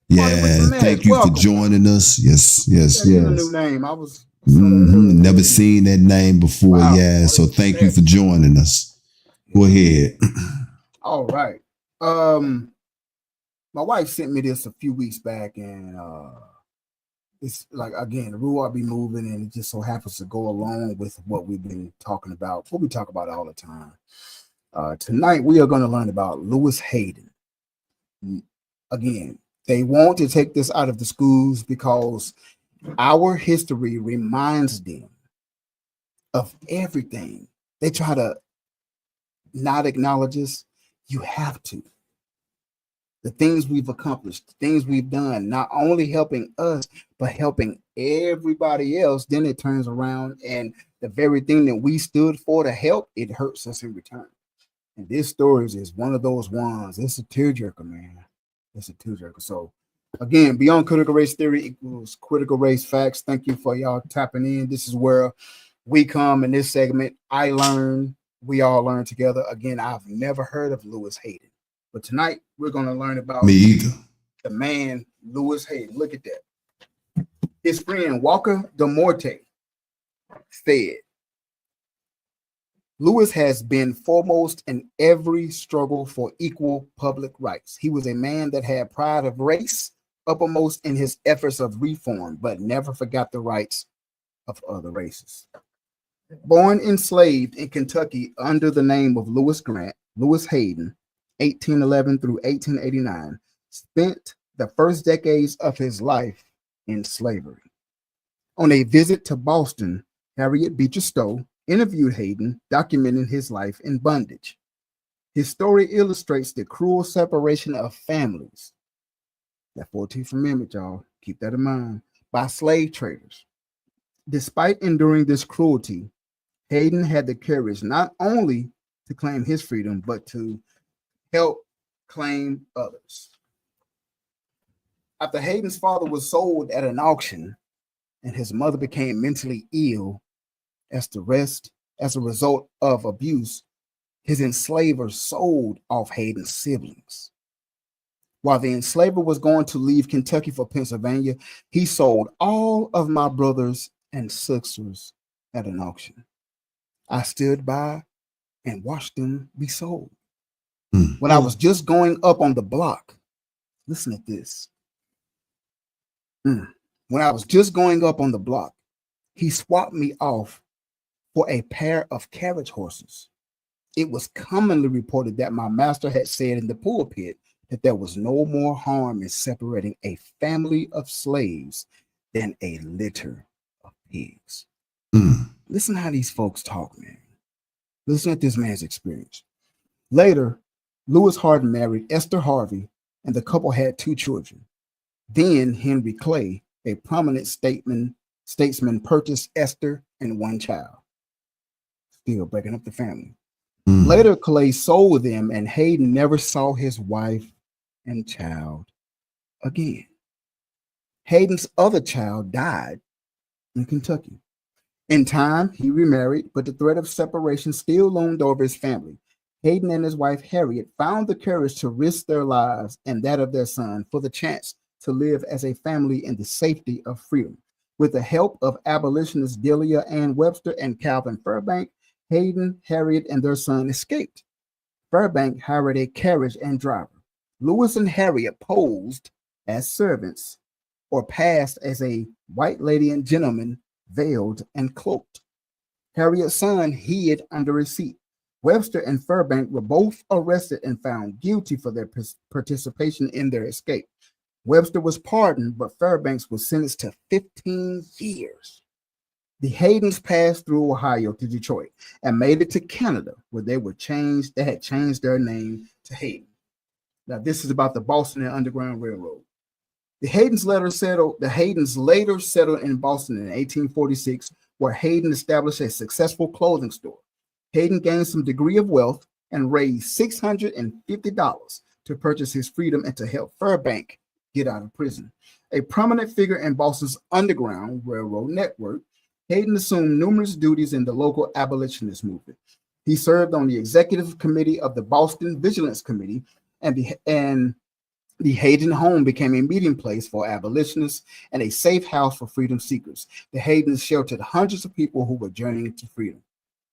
Yeah, thank you for joining us. Yes. A new name. I was never seen that name before. Wow. Yeah, so thank you for joining us. Go ahead. All right. My wife sent me this a few weeks back, and it's like, again, the Ruach be moving, and it just so happens to go along with what we've been talking about, what we talk about all the time. Tonight, we are going to learn about Lewis Hayden. Again, they want to take this out of the schools because our history reminds them of everything. They try to not acknowledge us, you have to. The things we've accomplished, the things we've done, not only helping us, but helping everybody else, then it turns around and the very thing that we stood for to help, it hurts us in return. And this story is one of those ones. It's a tearjerker, man. It's a tearjerker. So, again, Beyond Critical Race Theory equals Critical Race Facts. Thank you for y'all tapping in. This is where we come in this segment. I learn, we all learn together. Again, I've never heard of Lewis Hayden. But tonight, we're going to learn about Me either. the man, Lewis Hayden. Look at that. His friend, Walker de Morte, said, Lewis has been foremost in every struggle for equal public rights. He was a man that had pride of race uppermost in his efforts of reform, but never forgot the rights of other races. Born enslaved in Kentucky under the name of Lewis Grant, Lewis Hayden, 1811 through 1889, spent the first decades of his life in slavery. On a visit to Boston, Harriet Beecher Stowe interviewed Hayden, documenting his life in bondage. His story illustrates the cruel separation of families. That 14th Amendment, y'all, keep that in mind, by slave traders. Despite enduring this cruelty, Hayden had the courage not only to claim his freedom, but to help claim others. After Hayden's father was sold at an auction and his mother became mentally ill as a result of abuse, his enslaver sold off Hayden's siblings. While the enslaver was going to leave Kentucky for Pennsylvania, he sold all of my brothers and sisters at an auction. I stood by and watched them be sold. When I was just going up on the block, listen to this. When I was just going up on the block, he swapped me off for a pair of carriage horses. It was commonly reported that my master had said in the pulpit that there was no more harm in separating a family of slaves than a litter of pigs. Listen how these folks talk, man. Listen at this man's experience. Later, Lewis Hardin married Esther Harvey, and the couple had 2 children. Then Henry Clay, a prominent statesman, purchased Esther and 1 child. Still breaking up the family. Later, Clay sold them, and Hayden never saw his wife and child again. Hayden's other child died in Kentucky. In time, he remarried, but the threat of separation still loomed over his family. Hayden and his wife Harriet found the courage to risk their lives and that of their son for the chance to live as a family in the safety of freedom. With the help of abolitionists Delia Ann Webster and Calvin Fairbank, Hayden, Harriet, and their son escaped. Fairbank hired a carriage and driver. Lewis and Harriet posed as servants or passed as a white lady and gentleman, veiled and cloaked. Harriet's son hid under a seat. Webster and Fairbank were both arrested and found guilty for their participation in their escape. Webster was pardoned, but Fairbanks was sentenced to 15 years. The Haydens passed through Ohio to Detroit and made it to Canada, where they had changed their name to Hayden. Now, this is about the Boston and Underground Railroad. The Haydens later settled in Boston in 1846, where Hayden established a successful clothing store. Hayden gained some degree of wealth and raised $650 to purchase his freedom and to help Fairbank get out of prison. A prominent figure in Boston's Underground Railroad network, Hayden assumed numerous duties in the local abolitionist movement. He served on the executive committee of the Boston Vigilance Committee, and the Hayden home became a meeting place for abolitionists and a safe house for freedom seekers. The Haydens sheltered hundreds of people who were journeying to freedom.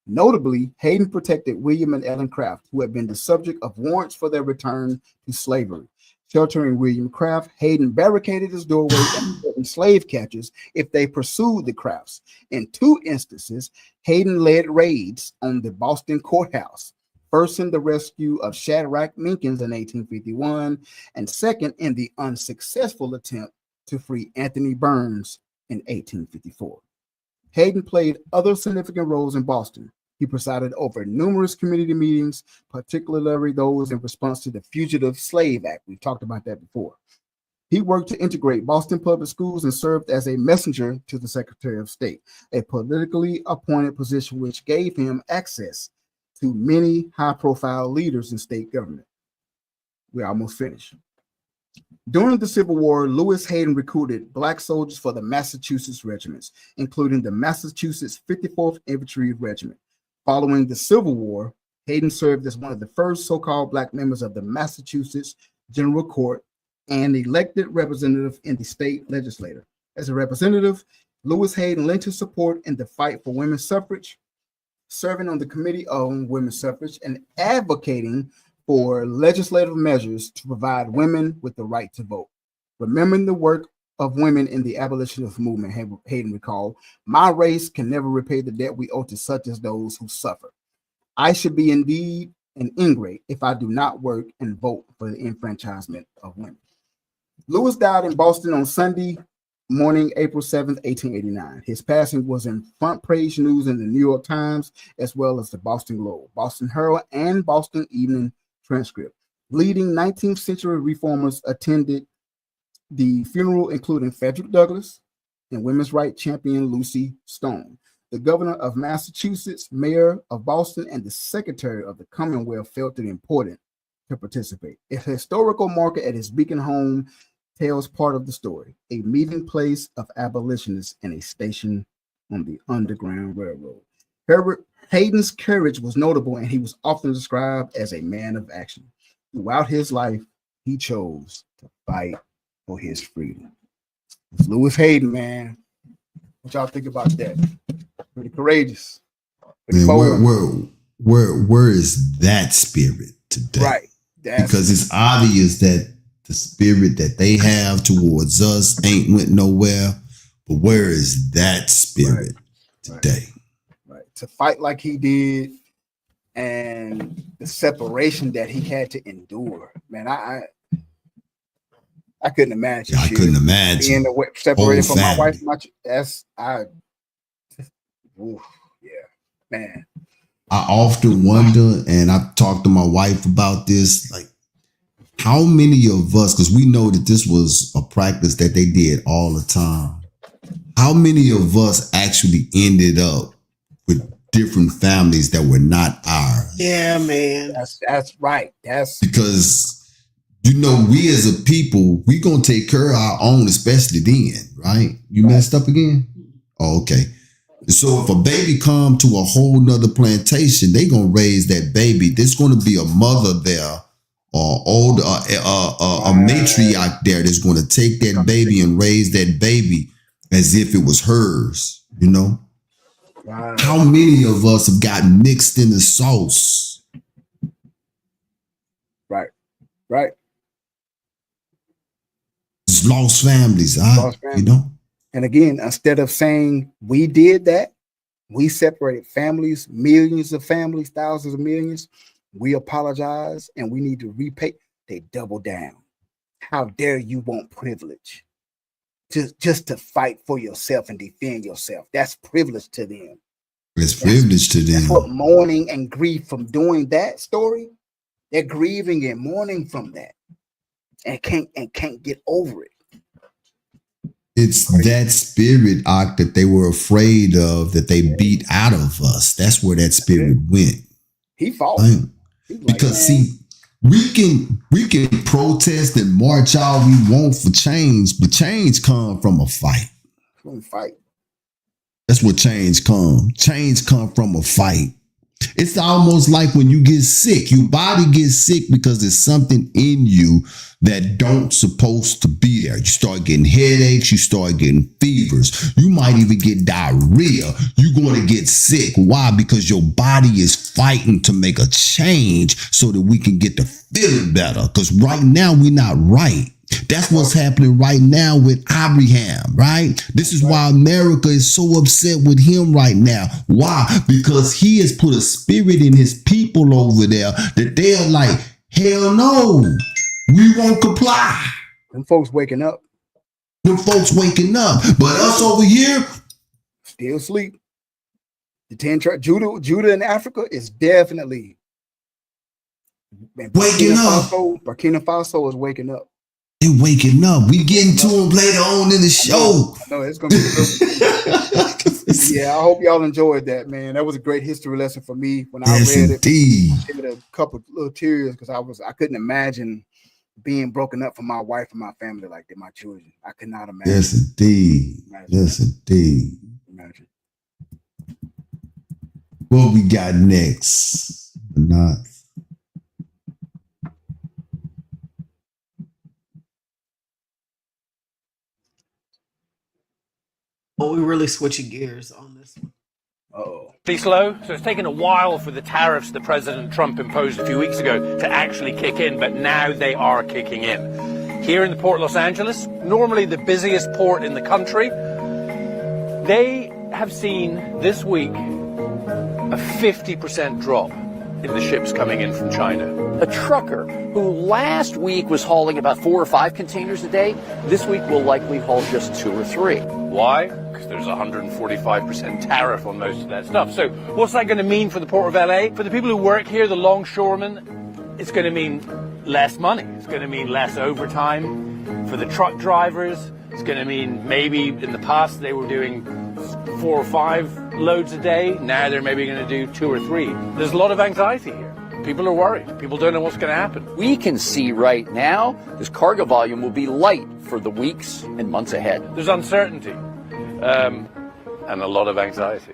Notably, Hayden protected William and Ellen Craft, who had been the subject of warrants for their return to slavery. Sheltering William Craft, Hayden barricaded his doorway and threatened slave catchers if they pursued the Crafts. In 2 instances, Hayden led raids on the Boston courthouse, first in the rescue of Shadrach Minkins in 1851, and second in the unsuccessful attempt to free Anthony Burns in 1854. Hayden played other significant roles in Boston. He presided over numerous community meetings, particularly those in response to the Fugitive Slave Act. We've talked about that before. He worked to integrate Boston public schools and served as a messenger to the Secretary of State, a politically appointed position which gave him access to many high-profile leaders in state government. We're almost finished. During the Civil War, Lewis Hayden recruited Black soldiers for the Massachusetts regiments, including the Massachusetts 54th Infantry Regiment. Following the Civil War, Hayden served as one of the first so-called Black members of the Massachusetts General Court and elected representative in the state legislature. As a representative, Lewis Hayden lent his support in the fight for women's suffrage, serving on the Committee on Women's Suffrage and advocating for legislative measures to provide women with the right to vote. Remembering the work of women in the abolitionist movement, Hayden recalled, "My race can never repay the debt we owe to such as those who suffer. I should be indeed an ingrate if I do not work and vote for the enfranchisement of women." Lewis died in Boston on Sunday morning, April 7th, 1889. His passing was in front page news in the New York Times, as well as the Boston Globe, Boston Herald, and Boston Evening Transcript. Leading 19th century reformers attended the funeral, including Frederick Douglass and women's rights champion Lucy Stone. The governor of Massachusetts, mayor of Boston, and the secretary of the Commonwealth felt it important to participate. A historical marker at his Beacon home tells part of the story, a meeting place of abolitionists and a station on the Underground Railroad. Herbert Hayden's courage was notable, and he was often described as a man of action. Throughout his life, he chose to fight for his freedom. It's Lewis Hayden, man. What y'all think about that? Pretty courageous. Pretty Man, where is that spirit today? Right. Because it's obvious that the spirit that they have towards us ain't went nowhere. But where is that spirit today? Right. To fight like he did, and the separation that he had to endure. Man, I couldn't imagine. I couldn't imagine being separated from my wife. Man. I often wonder, and I talked to my wife about this, like how many of us, because we know that this was a practice that they did all the time. How many of us actually ended up with different families that were not ours? Yeah, man. That's right. That's because we as a people, we gonna take care of our own, especially then, right? You messed up again? Oh, okay. So if a baby come to a whole nother plantation, they gonna raise that baby. There's gonna be a mother there, or older, a matriarch there that's gonna take that baby and raise that baby as if it was hers. right. How many of us have gotten mixed in the sauce? Right. It's lost families, And again, instead of saying we did that, we separated families, millions of families, thousands of millions. We apologize and we need to repay. They double down. How dare you want privilege? Just to fight for yourself and defend yourself. That's privilege to them. It's privilege to them. That's what mourning and grief from doing that story. They're grieving and mourning from that, and can't get over it. It's that spirit, Ak, that they were afraid of, that they beat out of us. That's where that spirit went. He fought. Because we can protest and march all we want for change, but change comes from a fight. From a fight. That's where change comes. Change comes from a fight. It's almost like when you get sick, your body gets sick because there's something in you that don't supposed to be there. You start getting headaches, you start getting fevers, you might even get diarrhea. You're going to get sick. Why? Because your body is fighting to make a change so that we can get to feeling better. Because right now we're not right. That's what's happening right now with Abraham, right? This is why America is so upset with him right now. Why? Because he has put a spirit in his people over there that they're like, hell no, we won't comply. Them folks waking up. But us over here still asleep. The 10 Judah in Africa is definitely Waking up. Burkina Faso is waking up. They waking up. We getting to them later on in the show. I know it's gonna be yeah, I hope y'all enjoyed that, man. That was a great history lesson for me when I read indeed. it. I gave it a couple little tears because I couldn't imagine being broken up from my wife and my family like that, my children. I could not imagine. Yes, indeed. Yes, indeed. Imagine. What we got next? Not. Well, we really switching gears on this one. Pretty slow, so it's taken a while for the tariffs that President Trump imposed a few weeks ago to actually kick in, but now they are kicking in. Here in the Port of Los Angeles, normally the busiest port in the country, they have seen this week a 50% drop in the ships coming in from China. A trucker who last week was hauling about 4 or 5 containers a day, this week will likely haul just 2 or 3. Why? Because there's a 145% tariff on most of that stuff. So what's that going to mean for the Port of LA? For the people who work here, the longshoremen, it's going to mean less money. It's going to mean less overtime. For the truck drivers, it's going to mean maybe in the past they were doing 4 or 5 loads a day. Now they're maybe going to do 2 or 3. There's a lot of anxiety here. People are worried. People don't know what's going to happen. We can see right now this cargo volume will be light for the weeks and months ahead. There's uncertainty and a lot of anxiety.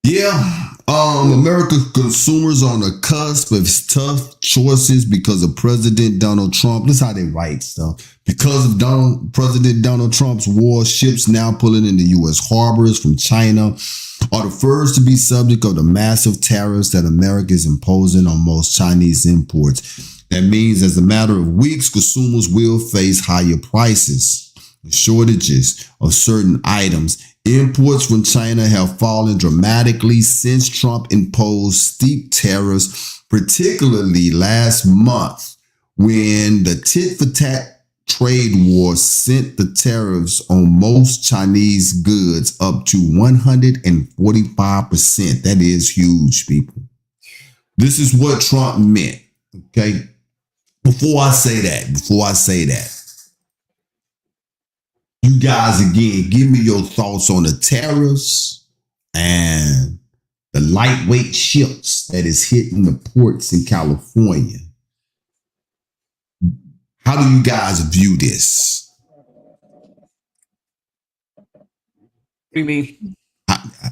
Yeah. American consumers on the cusp of tough choices because of President Donald Trump. This is how they write stuff. Because of President Donald Trump's war, ships now pulling into U.S. harbors from China are the first to be subject of the massive tariffs that America is imposing on most Chinese imports. That means as a matter of weeks, consumers will face higher prices, shortages of certain items. Imports from China have fallen dramatically since Trump imposed steep tariffs, particularly last month when the tit-for-tat trade war sent the tariffs on most Chinese goods up to 145%. That is huge, people. This is what Trump meant, okay? Before I say that, you guys, again, give me your thoughts on the tariffs and the lightweight ships that is hitting the ports in California. How do you guys view this? What do you mean?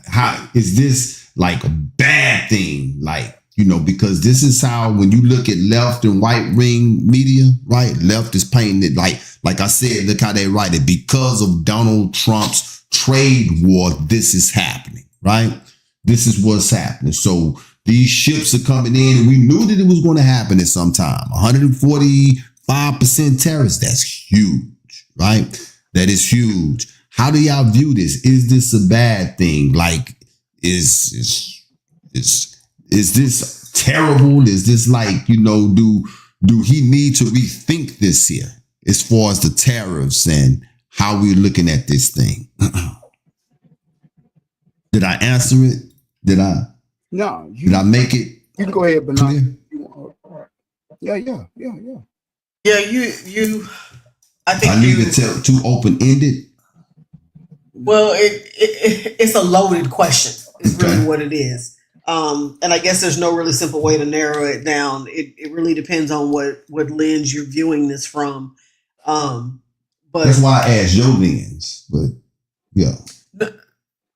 How is this like a bad thing? Like, because this is how, when you look at left and right wing media, right? Left is painting it like I said, look how they write it. Because of Donald Trump's trade war, this is happening, right? This is what's happening. So these ships are coming in, and we knew that it was going to happen at some time. 145% tariffs, that's huge, right? That is huge. How do y'all view this? Is this a bad thing? Like, is this terrible? Is this like, do he need to rethink this here as far as the tariffs and how we're looking at this thing? Did I answer it? Did I? No. Did I make it? You can go ahead, but clear? Yeah. Yeah, you. I think I leave it too open-ended. Well, it's a loaded question. Is Okay. really what it is. And I guess there's no really simple way to narrow it down. It really depends on what lens you're viewing this from. But That's why I asked your lens. But yeah,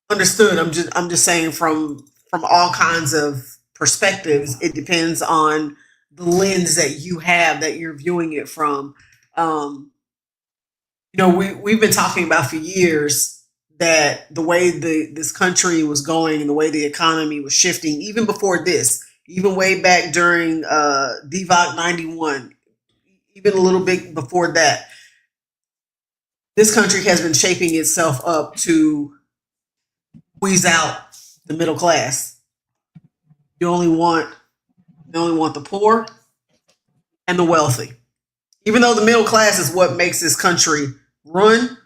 understood. I'm just saying from all kinds of perspectives, it depends on the lens that you have that you're viewing it from. We've been talking about for years that the way this country was going and the way the economy was shifting, even before this, even way back during DVOC 91, even a little bit before that, this country has been shaping itself up to squeeze out the middle class. You only want the poor and the wealthy. Even though the middle class is what makes this country run,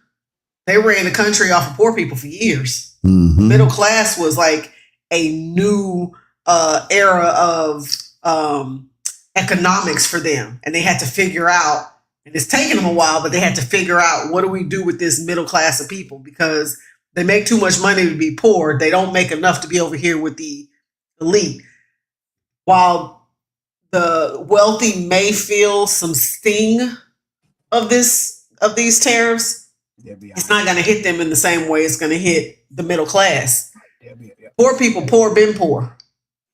They ran the country off of poor people for years. Mm-hmm. Middle class was like a new era of economics for them, and they had to figure out. And it's taken them a while, but they had to figure out, what do we do with this middle class of people, because they make too much money to be poor. They don't make enough to be over here with the elite. While the wealthy may feel some sting of these tariffs, it's not going to hit them in the same way it's going to hit the middle class. Poor people, poor been poor.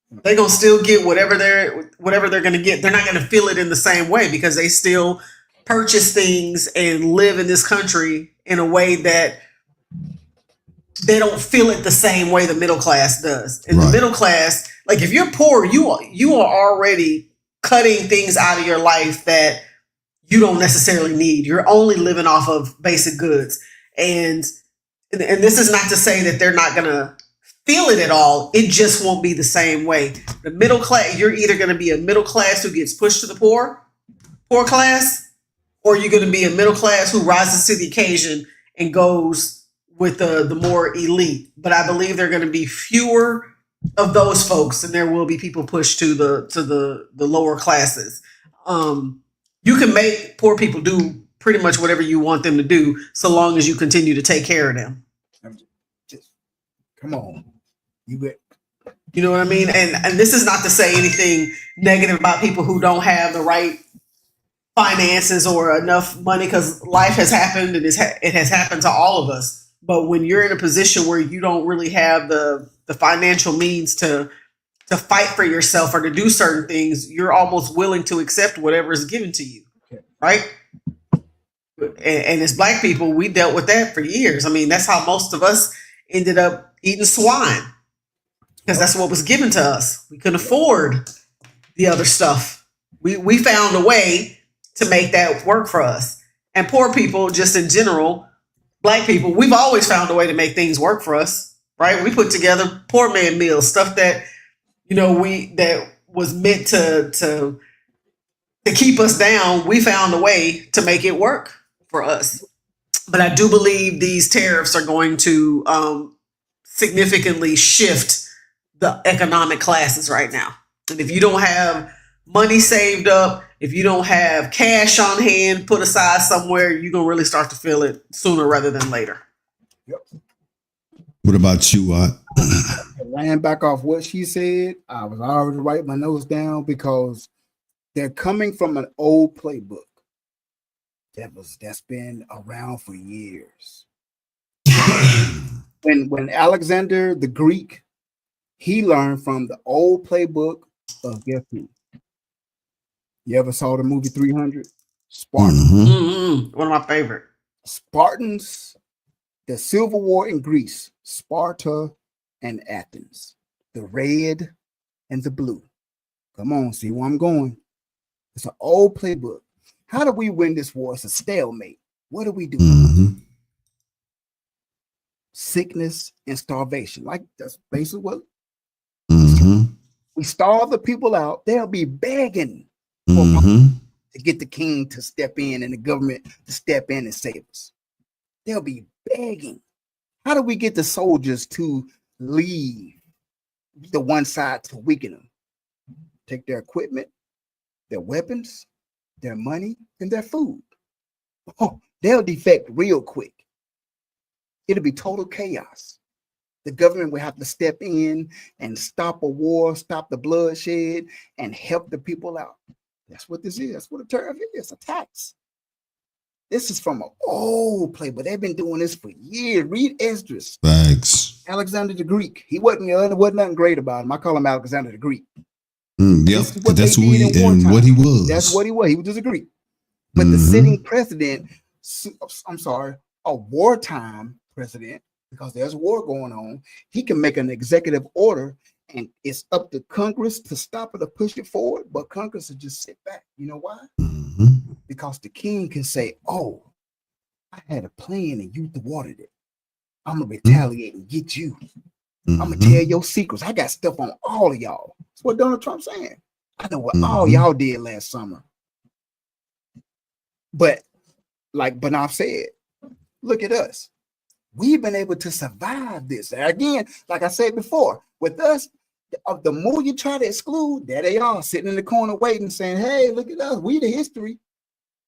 They're going to still get whatever they're going to get. They're not going to feel it in the same way, because they still purchase things and live in this country in a way that they don't feel it the same way the middle class does. In the middle class, like if you're poor, you are already cutting things out of your life that you don't necessarily need. You're only living off of basic goods. And this is not to say that they're not going to feel it at all. It just won't be the same way. The middle class, you're either going to be a middle class who gets pushed to the poor class, or you're going to be a middle class who rises to the occasion and goes with the more elite. But I believe there are going to be fewer of those folks, and there will be people pushed to the lower classes. You can make poor people do pretty much whatever you want them to do, so long as you continue to take care of them. Just come on, you know what I mean? And this is not to say anything negative about people who don't have the right finances or enough money, because life has happened, and it has happened to all of us. But when you're in a position where you don't really have the financial means to fight for yourself or to do certain things, you're almost willing to accept whatever is given to you, right? And as Black people, we dealt with that for years. I mean, that's how most of us ended up eating swine, because that's what was given to us. We couldn't afford the other stuff. We found a way to make that work for us. And poor people, just in general, Black people, we've always found a way to make things work for us, right? We put together poor man meals, stuff that, that was meant to keep us down. We found a way to make it work for us. But I do believe these tariffs are going to significantly shift the economic classes right now. And if you don't have money saved up, if you don't have cash on hand put aside somewhere, you're going to really start to feel it sooner rather than later. Yep. What about you, Ran back off what she said. I was already writing my notes down, because they're coming from an old playbook that's been around for years. when Alexander the Greek, he learned from the old playbook of, guess who? You ever saw the movie 300? Spartans. Mm-hmm. One of my favorite. Spartans, the Civil War in Greece, Sparta and Athens, the red and the blue. Come on, see where I'm going. It's an old playbook. How do we win this war? It's a stalemate. What do we do? Mm-hmm. Sickness and starvation. Like, that's basically what we starve the people out. They'll be begging to get the king to step in and the government to step in and save us. They'll be begging. How do we get the soldiers to leave the one side to weaken them? Take their equipment, their weapons, their money, and their food. Oh, they'll defect real quick. It'll be total chaos. The government will have to step in and stop a war, stop the bloodshed, and help the people out. That's what this is. That's what a tariff is, a tax. This is from an old play, but they've been doing this for years. Read Esdras. Thanks. Alexander the Greek. He wasn't nothing great about him. I call him Alexander the Greek. Yep, that's who he and what he was. That's what he was. He was just a Greek. But the sitting president, a wartime president, because there's war going on, he can make an executive order, and it's up to Congress to stop it or push it forward. But Congress will just sit back. You know why? Because the king can say, "Oh, I had a plan and you thwarted it. I'm gonna retaliate and get you. I'm gonna tell your secrets. I got stuff on all of y'all." That's what Donald Trump's saying. I know what all y'all did last summer. But like Banaf said, look at us. We've been able to survive this. And again, like I said before, with us, the more you try to exclude, there they are sitting in the corner waiting, saying, "Hey, look at us. We the history."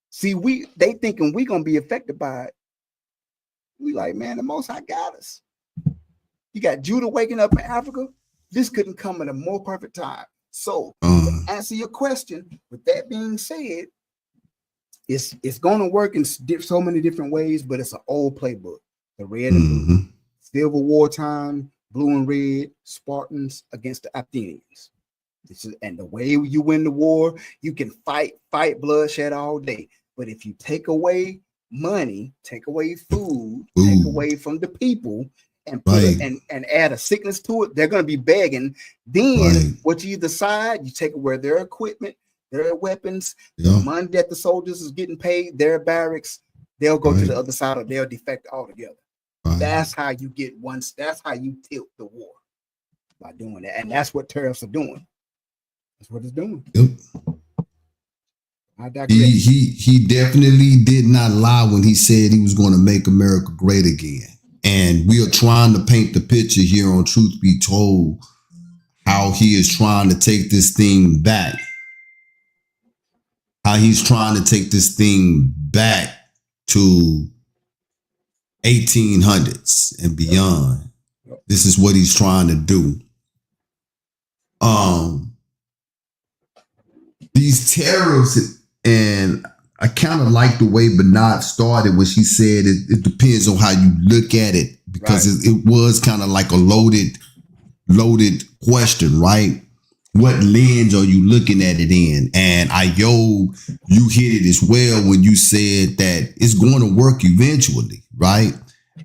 See, they thinking we gonna be affected by it. We like, man, the Most High got us. You got Judah waking up in Africa. This couldn't come at a more perfect time. So, to answer your question, with that being said, it's going to work in so many different ways, but it's an old playbook. The red and blue, Civil War time, blue and red, Spartans against the Athenians. And the way you win the war, you can fight bloodshed all day. But if you take away money, take away food, take away from the people, and put and add a sickness to it, they're going to be begging. Then what you decide, you take away their equipment, their weapons, the money that the soldiers is getting paid, their barracks, they'll go to the other side or they'll defect altogether. That's how you get that's how you tilt the war, by doing that. And that's what tariffs are doing. That's what it's doing. He definitely did not lie when he said he was going to make America great again. And we are trying to paint the picture here on Truth Be Told, how he is trying to take this thing back. How he's trying to take this thing back to 1800s and beyond. This is what he's trying to do. These tariffs, and I kind of like the way Bernard started when she said it depends on how you look at it, because it was kind of like a loaded question, right? What lens are you looking at it in? And Ayob, you hit it as well when you said that it's going to work eventually, right?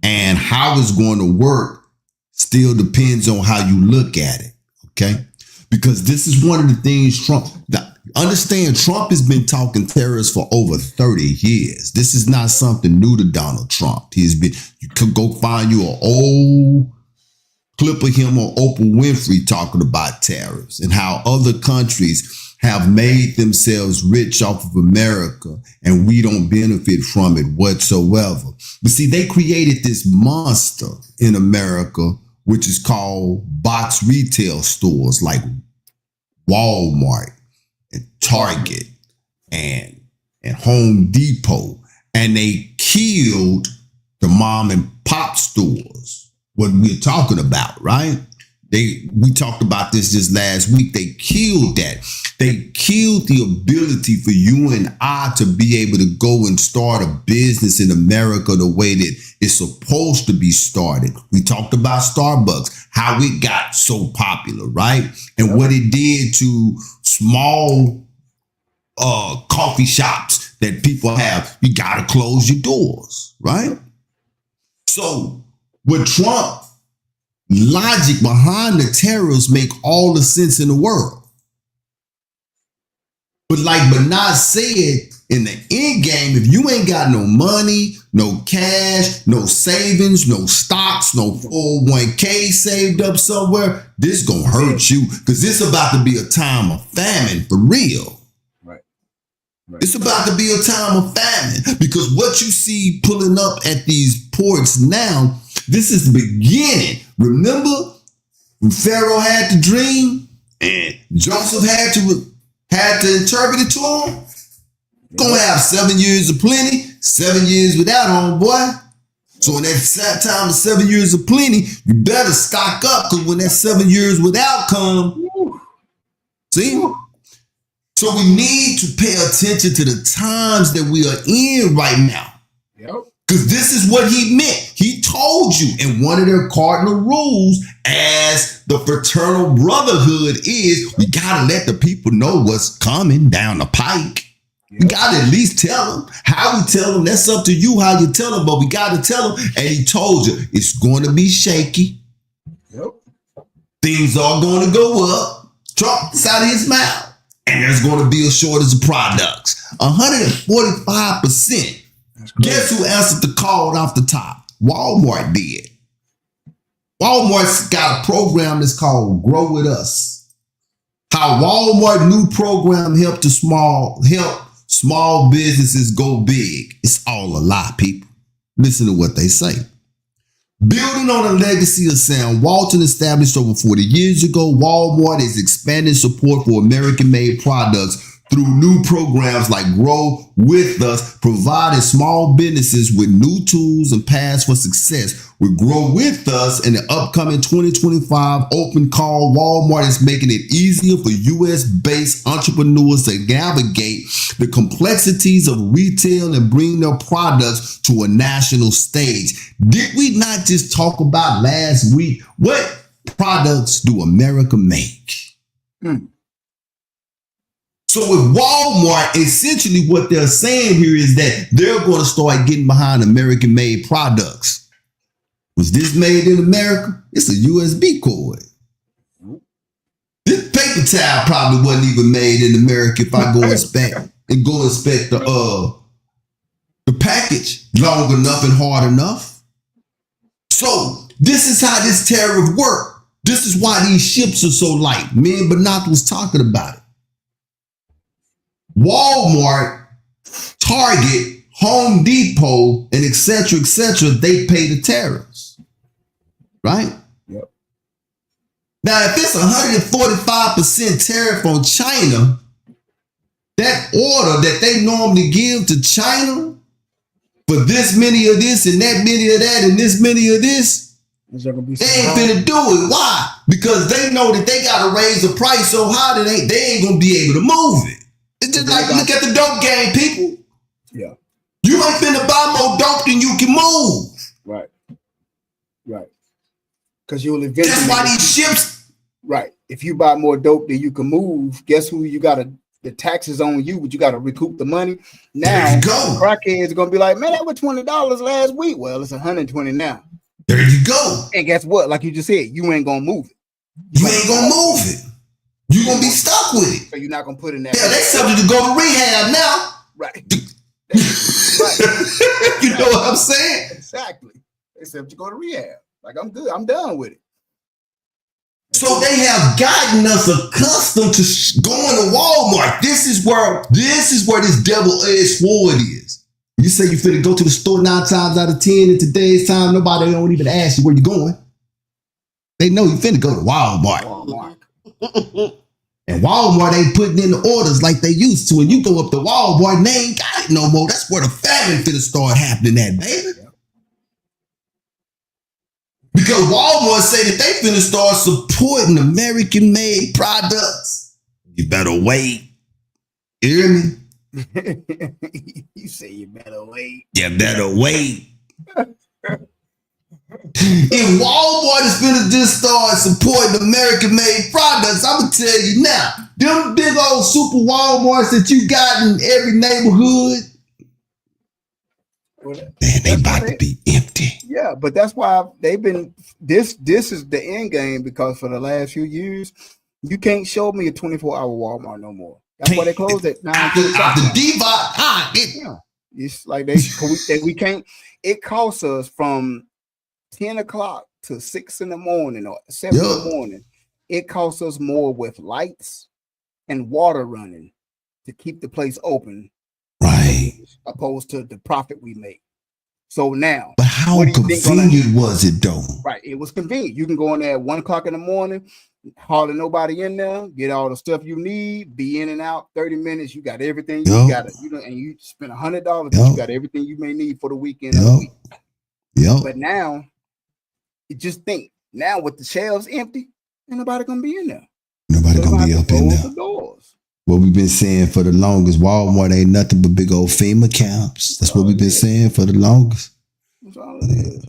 And how it's going to work still depends on how you look at it, okay? Because this is one of the things Trump has been talking terrorists for over 30 years. This is not something new to Donald Trump. You could go find you an old clip of him on Oprah Winfrey talking about tariffs and how other countries have made themselves rich off of America and we don't benefit from it whatsoever. But see, they created this monster in America, which is called box retail stores like Walmart and Target and Home Depot. And they killed the mom and pop stores. What we're talking about, right? We talked about this last week. They killed that. They killed the ability for you and I to be able to go and start a business in America the way that it's supposed to be started. We talked about Starbucks, how it got so popular, right? And what it did to small coffee shops that people have. You got to close your doors, right? So with Trump, logic behind the tariffs make all the sense in the world. But like Bernard said, in the end game, if you ain't got no money, no cash, no savings, no stocks, no 401k saved up somewhere, this gonna hurt you, because this about to be a time of famine for real. Right. It's about to be a time of famine, because what you see pulling up at these ports now, this is the beginning. Remember when Pharaoh had the dream and Joseph had to interpret it to him? Gonna have 7 years of plenty, 7 years without, homeboy. So in that time of 7 years of plenty, you better stock up, because when that 7 years without come, see? So we need to pay attention to the times that we are in right now. Yep. Because this is what he meant. He told you in one of their cardinal rules, as the fraternal brotherhood is, we got to let the people know what's coming down the pike. Yep. We got to at least tell them. How we tell them, that's up to you how you tell them, but we got to tell them. And he told you, it's going to be shaky. Yep. Things are going to go up. Trump's out of his mouth. And there's going to be a shortage of products. 145%. Guess who answered the call off the top? Walmart did. Walmart's got a program that's called Grow With Us. How Walmart new program help small businesses go big. It's all a lie, people. Listen to what they say. Building on a legacy of Sam Walton established over 40 years ago, Walmart is expanding support for American-made products through new programs like Grow With Us, providing small businesses with new tools and paths for success. With Grow With Us and the upcoming 2025 open call, Walmart is making it easier for U.S.-based entrepreneurs to navigate the complexities of retail and bring their products to a national stage. Did we not just talk about last week? What products do America make? So with Walmart, essentially what they're saying here is that they're going to start getting behind American-made products. Was this made in America? It's a USB cord. This paper towel probably wasn't even made in America if I go inspect the package long enough and hard enough. So this is how this tariff works. This is why these ships are so light. Me and Bernard was talking about it. Walmart, Target, Home Depot, and et cetera, they pay the tariffs. Right? Yep. Now, if it's 145% tariff on China, that order that they normally give to China for this many of this and that many of that and this many of this, they ain't finna do it. Why? Because they know that they gotta raise the price so high that they ain't gonna be able to move it. It's just like, look at the dope game, people. Yeah. You ain't finna buy more dope than you can move. Right. Right. Because you'll eventually. That's why these ships. Right. If you buy more dope than you can move, guess who you gotta, the taxes on you, but you gotta recoup the money. Now, crackheads are gonna be like, man, that was $20 last week. Well, it's 120 now. There you go. And guess what? Like you just said, you ain't gonna move it. You ain't gonna move it. You're gonna be stuck with it. So you're not gonna put in that. Yeah, they subject to go to rehab now. Right. Right. You know what I'm saying? Exactly. They said to go to rehab. Like, I'm good. I'm done with it. So they have gotten us accustomed to going to Walmart. This is where this double-edged sword is. You say you finna go to the store 9 times out of 10 in today's time, nobody don't even ask you where you going. They know you finna go to Walmart. And Walmart ain't putting in the orders like they used to. And you go up to Walmart and they ain't got it no more. That's where the famine finna start happening at, baby. Because Walmart say that they finna start supporting American-made products. You better wait. You hear me? You say you better wait. You better wait. If Walmart is finna just start supporting American-made products, I'm gonna tell you now, them big old super Walmarts that you got in every neighborhood, man, they about to be empty. Yeah, but that's why they've been. This is the end game, because for the last few years, you can't show me a 24-hour Walmart no more. That's why they closed it. It's like we can't. It costs us from 10 o'clock to 6 in the morning or 7 in the morning. It costs us more with lights and water running to keep the place open, right? Opposed to the profit we make. So now, but how convenient was it though? Right, it was convenient. You can go in there at 1 o'clock in the morning, hardly nobody in there, get all the stuff you need, be in and out 30 minutes. You got everything you got, and you spend $100. You got everything you may need for the weekend. But now, you just think now with the shelves empty, ain't nobody gonna be in there. Nobody gonna be up in there. What we've been saying for the longest, Walmart ain't nothing but big old FEMA camps. That's what we've been saying for the longest. That's all it is.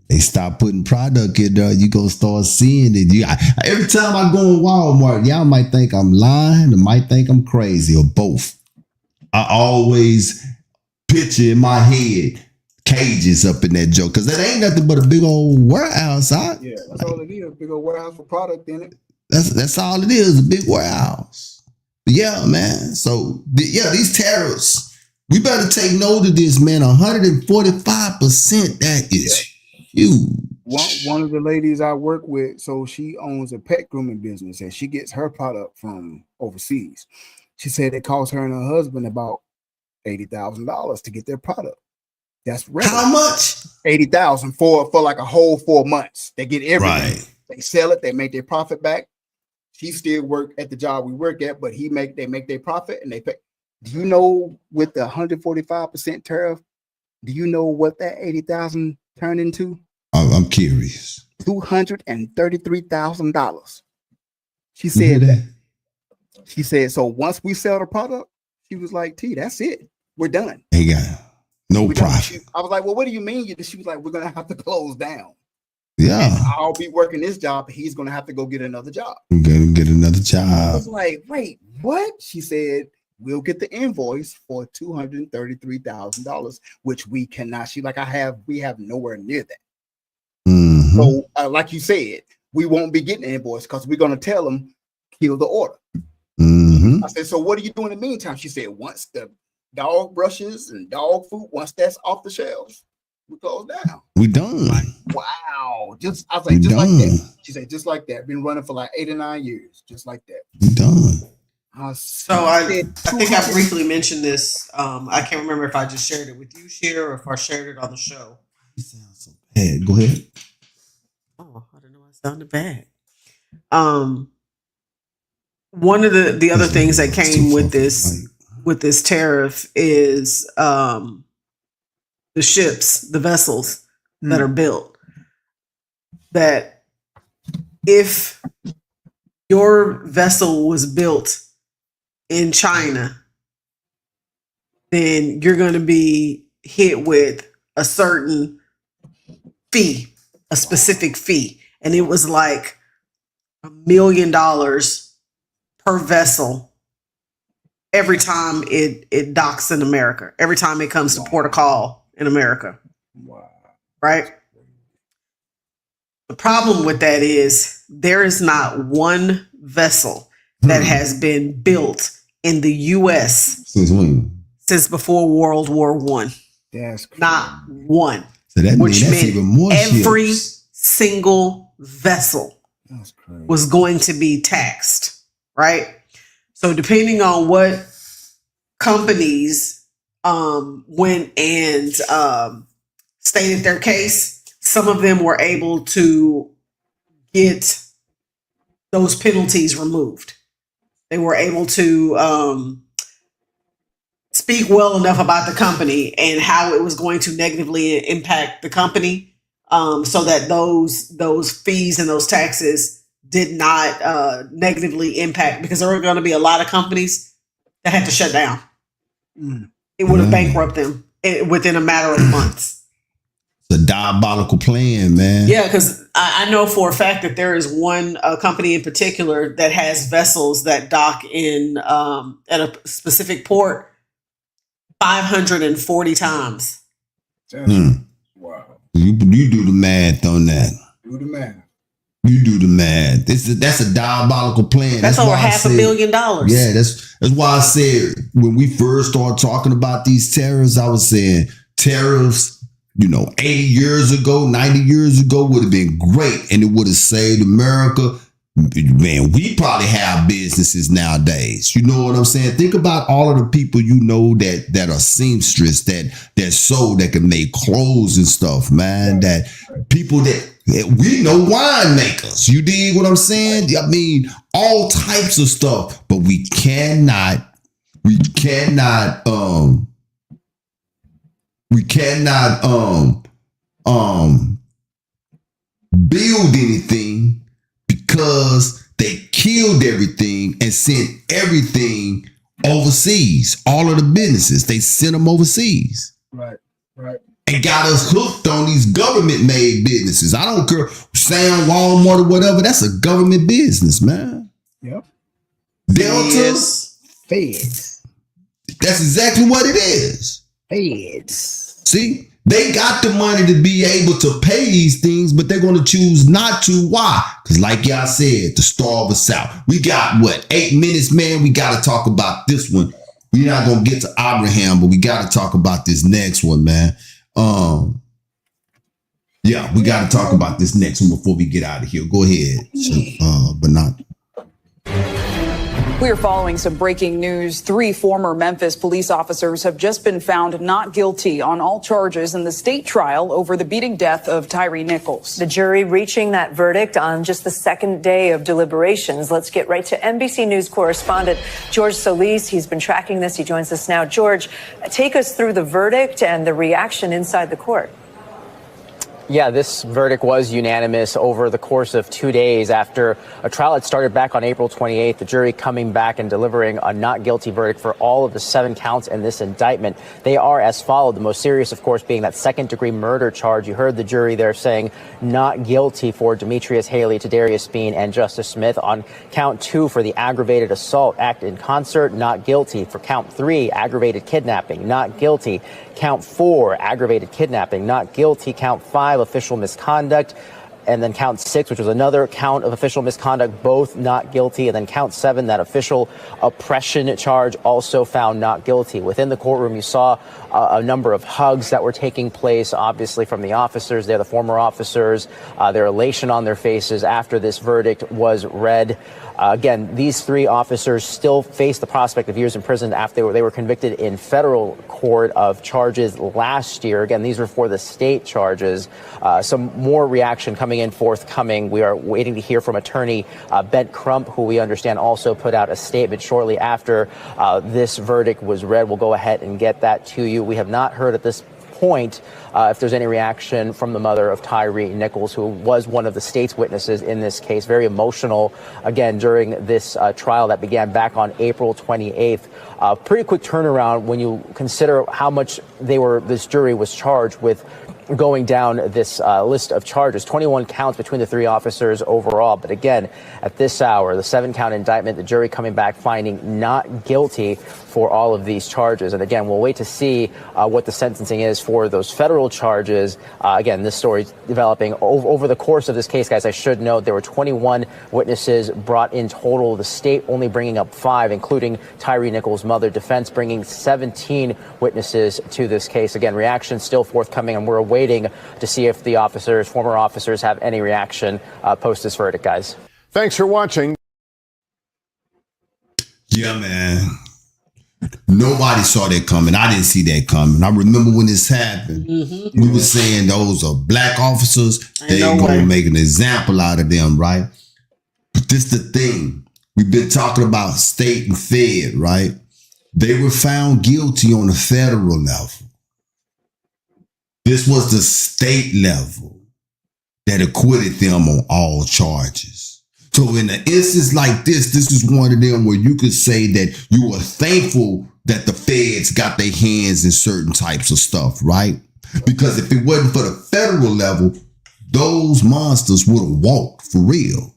They stop putting product in there, you gonna start seeing it. Every time I go in Walmart, y'all might think I'm lying, or might think I'm crazy, or both. I always picture in my head cages up in that joke, because that ain't nothing but a big old warehouse. Yeah, that's all it is. A big old warehouse for product in it. That's all it is, a big warehouse. Yeah, man. So, these tariffs, we better take note of this, man. 145%, that is huge. One of the ladies I work with, so she owns a pet grooming business, and she gets her product from overseas. She said it cost her and her husband about $80,000 to get their product. That's regular. How much? 80,000 for like a whole 4 months. They get everything. Right. They sell it. They make their profit back. She still work at the job we work at, but they make their profit and they pay. Do you know with the 145% tariff? Do you know what that 80,000 turned into? I'm curious. $233,000. She said that. She said, so once we sell the product, she was like, T, that's it. We're done. Ain't got no profit. I was like, well, what do you mean? She was like, we're going to have to close down. Yeah. And I'll be working this job. He's going to have to go get another job. I'm going to get another job. I was like, wait, what? She said, we'll get the invoice for $233,000, which we cannot. She like, we have nowhere near that. Mm-hmm. So like you said, we won't be getting the invoice because we're going to tell them, kill the order. Mm-hmm. I said, so what are you doing in the meantime? She said, once the dog brushes and dog food, once that's off the shelves, we close down. We done. Like, wow. I was like, just like that. She said, just like that. Been running for like 8 or 9 years. Just like that. We done. So I think I briefly mentioned this. I can't remember if I just shared it with you, Sheer, or if I shared it on the show. You sound so bad. Go ahead. Oh, I don't know. I sounded bad. One of the other things that came with this tariff is the ships, the vessels that are built. That if your vessel was built in China, then you're going to be hit with a certain fee, a specific fee. And it was like $1 million per vessel every time it docks in America, every time it comes to port of call in America. Wow. Right? The problem with that is there is not one vessel that has been built in the U.S. Since when? Since before World War I. That's crazy. Not one. So that Which means that's meant even more every ships. single vessel That's crazy. was going to be taxed, right? So depending on what companies went and stated their case, some of them were able to get those penalties removed. They were able to speak well enough about the company and how it was going to negatively impact the company, so that those fees and those taxes did not negatively impact, because there were going to be a lot of companies that had to shut down. It would have bankrupted them within a matter of months. It's a diabolical plan, man. Yeah, because I know for a fact that there is one company in particular that has vessels that dock in at a specific port 540 times. Wow. You do the math on that. Do the math. You do the math. That's a diabolical plan. That's over why I $500 million. Yeah, that's why I said when we first started talking about these tariffs, I was saying tariffs, 80 years ago, 90 years ago would have been great, and it would have saved America. Man, we probably have businesses nowadays. You know what I'm saying? Think about all of the people that are seamstress, that sew, that can make clothes and stuff, man. That people that we know, winemakers. You dig what I'm saying? I mean, all types of stuff, but we cannot build anything because they killed everything and sent everything overseas. All of the businesses, they sent them overseas. Right. And got us hooked on these government-made businesses. I don't care, Sam, Walmart, or whatever. That's a government business, man. Yep. Delta. Feds. That's exactly what it is. Feds. See? They got the money to be able to pay these things, but they're going to choose not to. Why? Because like y'all said, to starve us out. We got 8 minutes, man. We got to talk about this one. We're not going to get to Abraham, but we got to talk about this next one, man. Yeah, we got to talk about this next one before we get out of here. Go ahead, but not. We are following some breaking news. 3 former Memphis police officers have just been found not guilty on all charges in the state trial over the beating death of Tyree Nichols. The jury reaching that verdict on just the second day of deliberations. Let's get right to NBC News correspondent George Solis. He's been tracking this. He joins us now. George, take us through the verdict and the reaction inside the court. Yeah, this verdict was unanimous over the course of 2 days after a trial had started back on April 28th. The jury coming back and delivering a not guilty verdict for all of the 7 counts in this indictment. They are as followed. The most serious, of course, being that second-degree murder charge. You heard the jury there saying not guilty for Demetrius Haley, Tadarius Bean, and Justice Smith. On count 2 for the aggravated assault act in concert, not guilty. For count 3, aggravated kidnapping, not guilty. Count 4, aggravated kidnapping, not guilty. Count 5, official misconduct. And then count 6, which was another count of official misconduct, both not guilty. And then count 7, that official oppression charge, also found not guilty. Within the courtroom, you saw a number of hugs that were taking place, obviously, from the officers. They're the former officers, their elation on their faces after this verdict was read. Again, these 3 officers still face the prospect of years in prison after they were convicted in federal court of charges last year. Again, these were for the state charges. Some more reaction coming in forthcoming. We are waiting to hear from attorney Ben Crump, who we understand also put out a statement shortly after this verdict was read. We'll go ahead and get that to you. We have not heard at this point if there's any reaction from the mother of Tyree Nichols, who was one of the state's witnesses in this case. Very emotional, again, during this trial that began back on April 28th. Pretty quick turnaround when you consider how much this jury was charged with going down this list of charges. 21 counts between the 3 officers overall. But again, at this hour, the 7-count indictment, the jury coming back finding not guilty for all of these charges. And again, we'll wait to see what the sentencing is for those federal charges. Again, this story is developing over the course of this case, guys. I should note there were 21 witnesses brought in total. The state only bringing up 5, including Tyree Nichols' mother. Defense bringing 17 witnesses to this case. Again, reaction still forthcoming, and we're waiting to see if the former officers, have any reaction post this verdict, guys. Thanks for watching. Yeah, man. Nobody saw that coming. I didn't see that coming. I remember when this happened, we were saying those are black officers. They ain't gonna make an example out of them, right? But this the thing. We've been talking about state and fed, right? They were found guilty on the federal level. This was the state level that acquitted them on all charges. So in an instance like this is one of them where you could say that you are thankful that the feds got their hands in certain types of stuff, right? Because if it wasn't for the federal level, those monsters would have walked for real.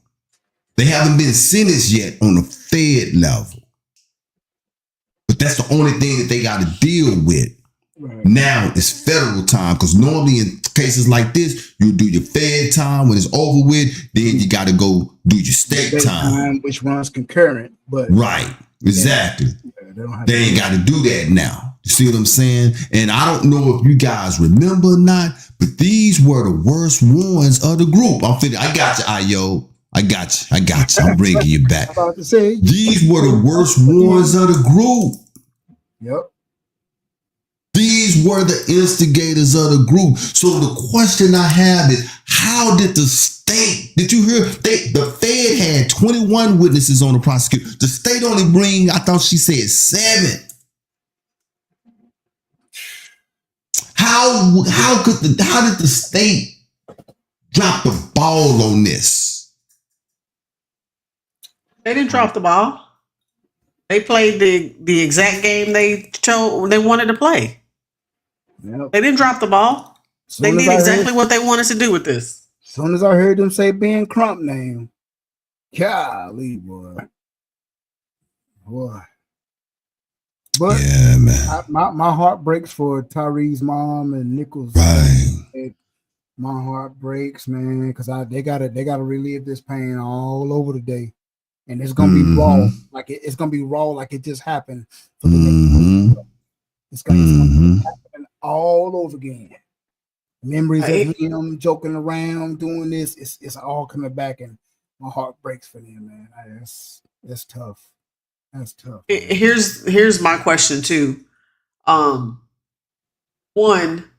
They haven't been sentenced yet on the fed level. But that's the only thing that they got to deal with. Right. Now it's federal time, because normally in cases like this, you do your fed time. When it's over with, then you got to go do your state time, which runs concurrent. But right, exactly. They ain't got to do that now. You see what I'm saying? And I don't know if you guys remember or not, but these were the worst ones of the group. I got you, Ayo. I got you. I'm bringing you back. About to say, these were the worst ones of the group. Yep. These were the instigators of the group. So the question I have is, how did the state, did you hear, the Fed had 21 witnesses on the prosecution. The state only bring, I thought she said 7. How did the state drop the ball on this? They didn't drop the ball. They played the exact game they wanted to play. Yep. They didn't drop the ball. They did exactly what they wanted to do with this. As soon as I heard them say Ben Crump name, golly, boy. But yeah, man. My heart breaks for Tyree's mom and Nichols. Right. My heart breaks, man, because they gotta relive this pain all over the day. And it's gonna be raw, it's gonna be raw, like it just happened. For the next it's gonna happen all over again. Memories of him joking around, doing this, it's all coming back, and my heart breaks for them, man. It's tough. That's tough. Here's my question too. One,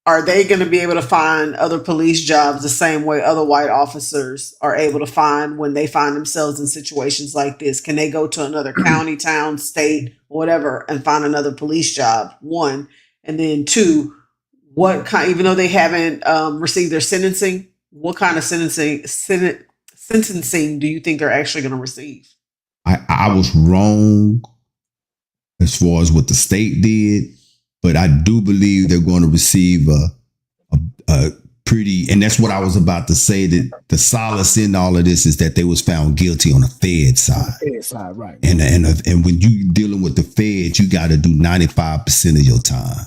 are they going to be able to find other police jobs the same way other white officers are able to find when they find themselves in situations like this? Can they go to another county, town, state, whatever, and find another police job? One, and then two, what kind? Even though they haven't received their sentencing, what kind of sentencing do you think they're actually going to receive? I was wrong as far as what the state did, but I do believe they're going to receive a pretty, and that's what I was about to say, that the solace in all of this is that they was found guilty on the Fed side. Fed side, right. And when you dealing with the Feds, you got to do 95% of your time.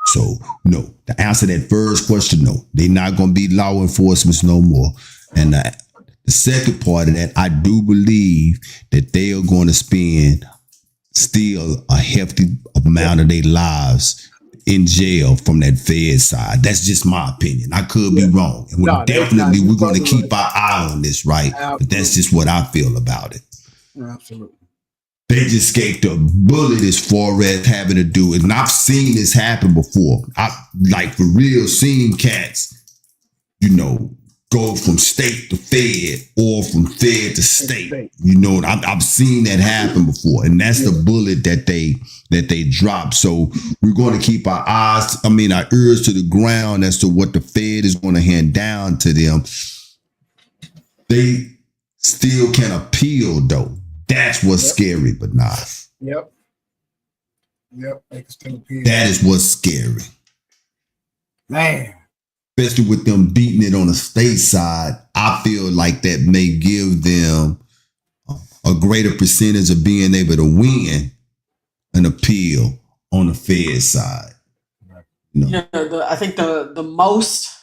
So no, to answer that first question, no, they're not going to be law enforcement no more. And the second part of that, I do believe that they are going to spend still a hefty amount of their lives in jail from that Fed side. That's just my opinion. I could be wrong. And we're going to keep our eye on this, right? Absolutely. But that's just what I feel about it. Absolutely. They just escaped a bullet as far as having to do it. And I've seen this happen before. I like for real seen cats, go from state to Fed or from Fed to state. I've seen that happen before. And that's the bullet that they drop. So we're going to keep our ears to the ground as to what the Fed is going to hand down to them. They still can appeal though. That's what's scary, but not. Yep. They can still appeal. That is what's scary. Man. Especially with them beating it on the state side, I feel like that may give them a greater percentage of being able to win an appeal on the Fed side. I think the most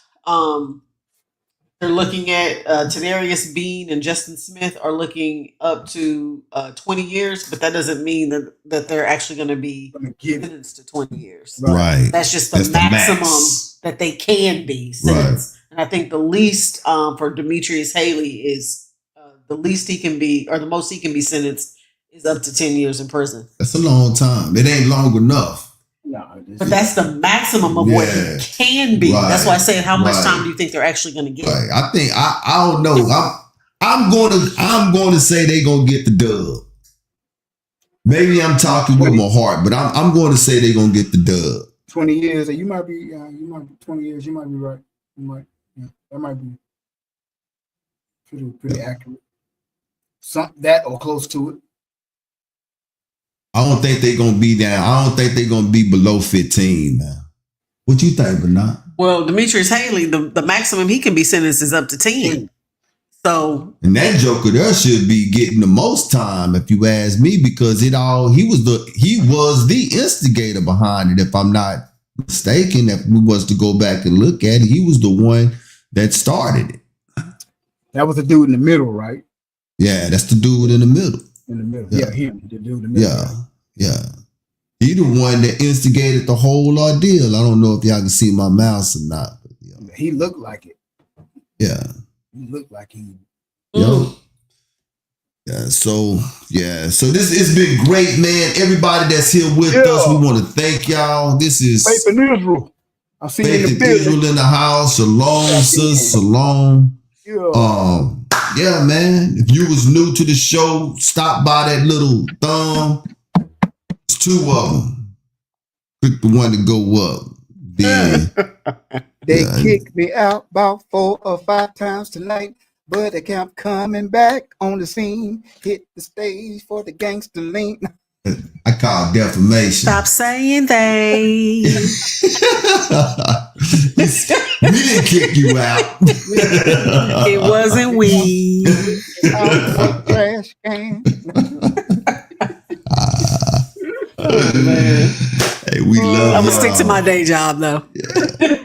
they're looking at Tanarius Bean and Justin Smith are looking up to 20 years, but that doesn't mean that they're actually going to be sentenced to 20 years. Right. That's just the maximum that they can be sentenced. Right. And I think the least for Demetrius Haley is the least he can be, or the most he can be sentenced is up to 10 years in prison. That's a long time. It ain't long enough. No, but that's the maximum of what he can be. Right. That's why I said, how much time do you think they're actually going to get? Right. I think I don't know. I'm going to say they're going to get the dub. Maybe I'm talking with my heart, but I'm going to say they're going to get the dub. 20 years. You might be 20 years. You might be right. That might be pretty accurate. That or close to it. I don't think they're going to be down. I don't think they're going to be below 15, man. What you think, Bernard? Well, Demetrius Haley, the maximum he can be sentenced is up to 10. So, and that joker there should be getting the most time, if you ask me, because he was the instigator behind it. If I'm not mistaken, if we was to go back and look at it, he was the one that started it. That was the dude in the middle, right? Yeah, that's the dude in the middle. In the middle, yeah, him, the dude in the middle. Yeah. He the one that instigated the whole ordeal. I don't know if y'all can see my mouse or not. But he looked like it. Yeah. He looked like he. Yo. Yeah. So this has been great, man. Everybody that's here with us, we want to thank y'all. This is Faith in Israel. I see Faith in Israel in the house. Shalom, sis. Shalom. Yeah, man. If you was new to the show, stop by that little thumb. There's 2 of them. Click the one to go up. Then they kicked me out about 4 or 5 times tonight, but I kept coming back on the scene. Hit the stage for the gangster lean. I call it defamation. Stop saying they. We didn't kick you out. It wasn't we. Trash can. Oh, man. Hey, we love I'm gonna stick to my day job though. Yeah.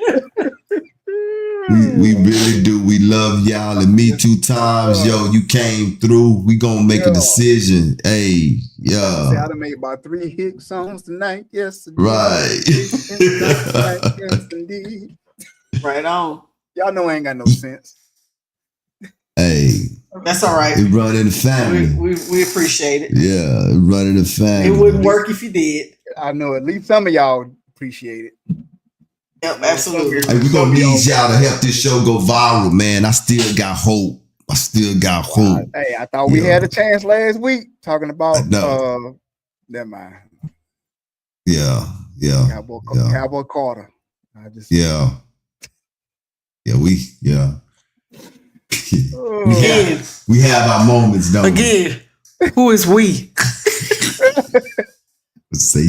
We really do. We love y'all. And me 2 times, yo, you came through. We gonna make a decision. Hey, yeah. I done made about 3 hit songs tonight. Yes, indeed. Right. Yes, indeed. Right on. Y'all know I ain't got no sense. Hey. That's all right. It run in the family. We appreciate it. Yeah, it run in the family. It wouldn't work if you did. I know at least some of y'all appreciate it. Yep, absolutely. Hey, we're gonna need y'all to help this show go viral, man. I still got hope. Hey, I thought we had a chance last week talking about never mind. Yeah. Cowboy Carter. We have our moments, don't we? Again, who is we?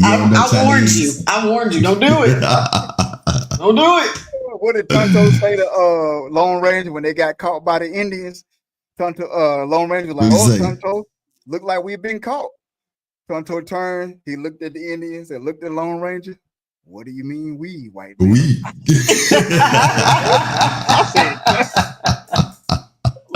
I warned you. I warned you. Don't do it. Don't do it. What did Tonto say to Lone Ranger when they got caught by the Indians? Lone Ranger was like, Tonto, look like we've been caught. Tonto turned, he looked at the Indians and looked at Lone Ranger. What do you mean we, white man? We.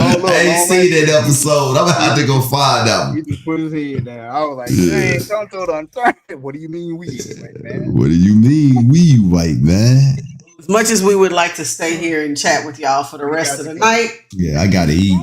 I ain't seen that episode. I'm gonna have to go find out. He just put his head down. I was like, dang, Tonto done turned. What do you mean we, white man? What do you mean we, white man? As much as we would like to stay here and chat with y'all for the rest of the night. Yeah, I gotta eat.